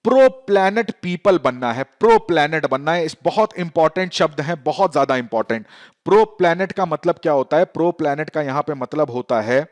S1: प्रो प्लैनेट पीपल बनना है, प्रो प्लैनेट बनना है, इस बहुत इंपॉर्टेंट शब्द है, बहुत ज्यादा इंपॉर्टेंट। प्रो प्लैनेट का मतलब क्या होता है, प्रो प्लैनेट का यहां पे मतलब होता है,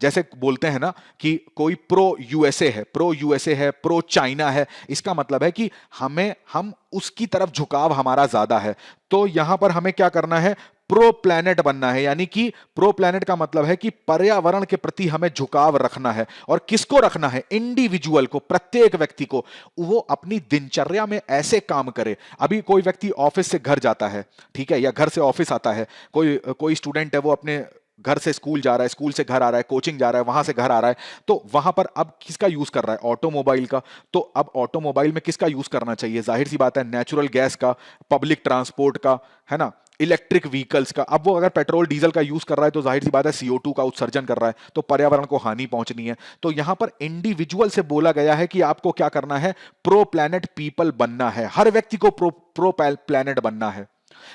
S1: जैसे बोलते हैं ना कि कोई प्रो यूएसए है, प्रो यूएसए है, प्रो चाइना है, इसका मतलब है कि हम उसकी तरफ झुकाव हमारा ज्यादा है। तो यहां पर हमें क्या करना है, प्रो प्लैनेट बनना है, यानी कि प्रो प्लैनेट का मतलब है कि पर्यावरण के प्रति हमें झुकाव रखना है। और किसको रखना है, इंडिविजुअल को, प्रत्येक व्यक्ति को। वो अपनी दिनचर्या में ऐसे काम करे। अभी कोई व्यक्ति ऑफिस से घर जाता है, ठीक है, या घर से ऑफिस आता है, कोई स्टूडेंट है वो अपने घर से स्कूल जा रहा है, स्कूल से घर आ रहा है, कोचिंग जा रहा है, वहां से घर आ रहा है, तो वहां पर अब किसका यूज कर रहा है, ऑटोमोबाइल का। तो अब ऑटोमोबाइल में किसका यूज करना चाहिए, जाहिर सी बात है नेचुरल गैस का, पब्लिक ट्रांसपोर्ट का, है ना, इलेक्ट्रिक व्हीकल्स का। अब वो अगर पेट्रोल डीजल का यूज कर रहा है तो जाहिर सी बात है CO2 का उत्सर्जन कर रहा है, तो पर्यावरण को हानि पहुंचनी है। तो यहां पर इंडिविजुअल से बोला गया है कि आपको क्या करना है, प्रो प्लैनेट पीपल बनना है, हर व्यक्ति को प्रो प्लैनेट बनना है।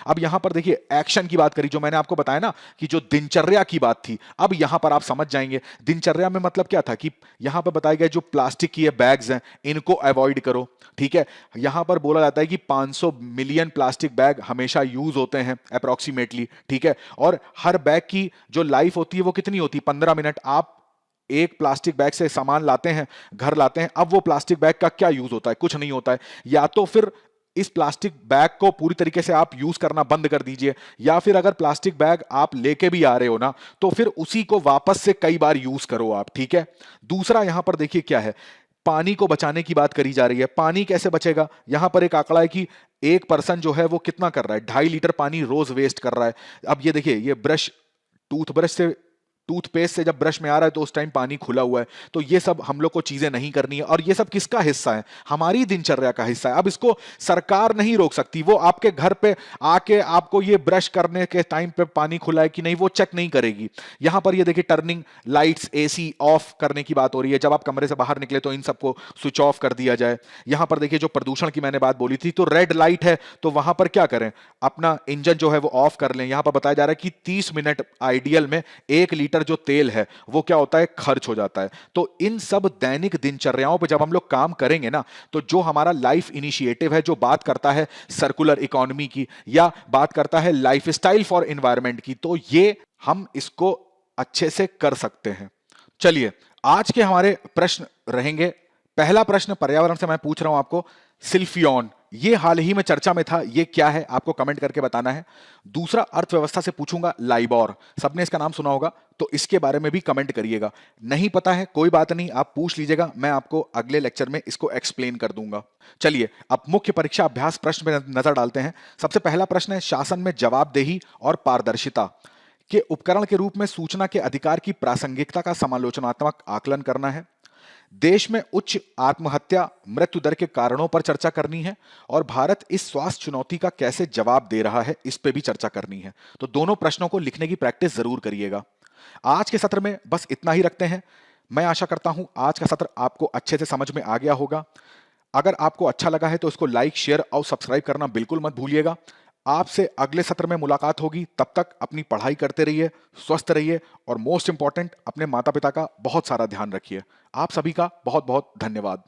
S1: अब यहां पर देखिए एक्शन की बात करी, जो मैंने आपको बताया ना कि जो दिनचर्या की बात थी, अब यहां पर आप समझ जाएंगे दिनचर्या में मतलब क्या था कि यहां पर बताए गए जो प्लास्टिक की ये बैग्स हैं इनको अवॉइड करो। ठीक है, यहां पर बोला जाता है कि 500 मिलियन प्लास्टिक बैग हमेशा यूज होते हैं अप्रोक्सीमेटली। ठीक है, और हर बैग की जो लाइफ होती है वो कितनी होती है, 15 मिनट। आप एक प्लास्टिक बैग से सामान लाते हैं, घर लाते हैं, अब वो प्लास्टिक बैग का क्या यूज होता है, कुछ नहीं होता है। या तो फिर इस प्लास्टिक बैग को पूरी तरीके से आप यूज करना बंद कर दीजिए, या फिर अगर प्लास्टिक बैग आप लेके भी आ रहे हो ना तो फिर उसी को वापस से कई बार यूज करो आप। ठीक है, दूसरा यहां पर देखिए क्या है, पानी को बचाने की बात करी जा रही है। पानी कैसे बचेगा, यहां पर एक आंकड़ा है कि एक पर्सन जो है वो कितना कर रहा है, 2.5 लीटर पानी रोज वेस्ट कर रहा है। अब ये देखिए, ये ब्रश, टूथब्रश से, टूथपेस्ट से जब ब्रश में आ रहा है तो उस टाइम पानी खुला हुआ है। तो ये सब हम लोग को चीजें नहीं करनी है, और ये सब किसका हिस्सा है, हमारी दिनचर्या का हिस्सा है। अब इसको सरकार नहीं रोक सकती, वो आपके घर पे आके आपको ये ब्रश करने के टाइम पे पानी खुला है कि नहीं वो चेक नहीं करेगी। यहां पर ये देखिए टर्निंग लाइट्स, एसी ऑफ करने की बात हो रही है, जब आप कमरे से बाहर निकले तो इन सबको स्विच ऑफ कर दिया जाए। यहां पर देखिए जो प्रदूषण की मैंने बात बोली थी, तो रेड लाइट है तो वहां पर क्या करें, अपना इंजन जो है वो ऑफ कर लें। यहां पर बताया जा रहा है कि 30 मिनट आइडियल में 1 लीटर जो तेल है वो क्या होता है, खर्च हो जाता है। तो इन सब दैनिक दिनचर्याओं पे जब हम लोग काम करेंगे ना, तो जो हमारा लाइफ इनिशिएटिव है, जो बात करता है सर्कुलर इकोनॉमी की या बात करता है लाइफस्टाइल फॉर एनवायरनमेंट की, तो ये हम इसको अच्छे से कर सकते हैं। चलिए, आज के हमारे प्रश्न रहेंगे। पहला प्रश्न पर्यावरण से मैं पूछ रहा हूं आपको, सिल्फियॉन, ये हाल ही में चर्चा में था, ये क्या है आपको कमेंट करके बताना है। दूसरा अर्थव्यवस्था से पूछूंगा, लाइबोर, सबने इसका नाम सुना होगा, तो इसके बारे में भी कमेंट करिएगा। नहीं पता है कोई बात नहीं, आप पूछ लीजिएगा, मैं आपको अगले लेक्चर में इसको एक्सप्लेन कर दूंगा। चलिए अब मुख्य परीक्षा अभ्यास प्रश्न पे नजर डालते हैं। सबसे पहला प्रश्न है, शासन में जवाबदेही और पारदर्शिता के उपकरण के रूप में सूचना के अधिकार की प्रासंगिकता का समालोचनात्मक आकलन करना है। देश में उच्च आत्महत्या मृत्यु दर के कारणों पर चर्चा करनी है, और भारत इस स्वास्थ्य चुनौती का कैसे जवाब दे रहा है इस पे भी चर्चा करनी है। तो दोनों प्रश्नों को लिखने की प्रैक्टिस जरूर करिएगा। आज के सत्र में बस इतना ही रखते हैं। मैं आशा करता हूं आज का सत्र आपको अच्छे से समझ में आ गया होगा। अगर आपको अच्छा लगा है तो इसको लाइक, शेयर और सब्सक्राइब करना बिल्कुल मत भूलिएगा। आपसे अगले सत्र में मुलाकात होगी, तब तक अपनी पढ़ाई करते रहिए, स्वस्थ रहिए, और मोस्ट इंपॉर्टेंट अपने माता पिता का बहुत सारा ध्यान रखिए। आप सभी का बहुत बहुत धन्यवाद।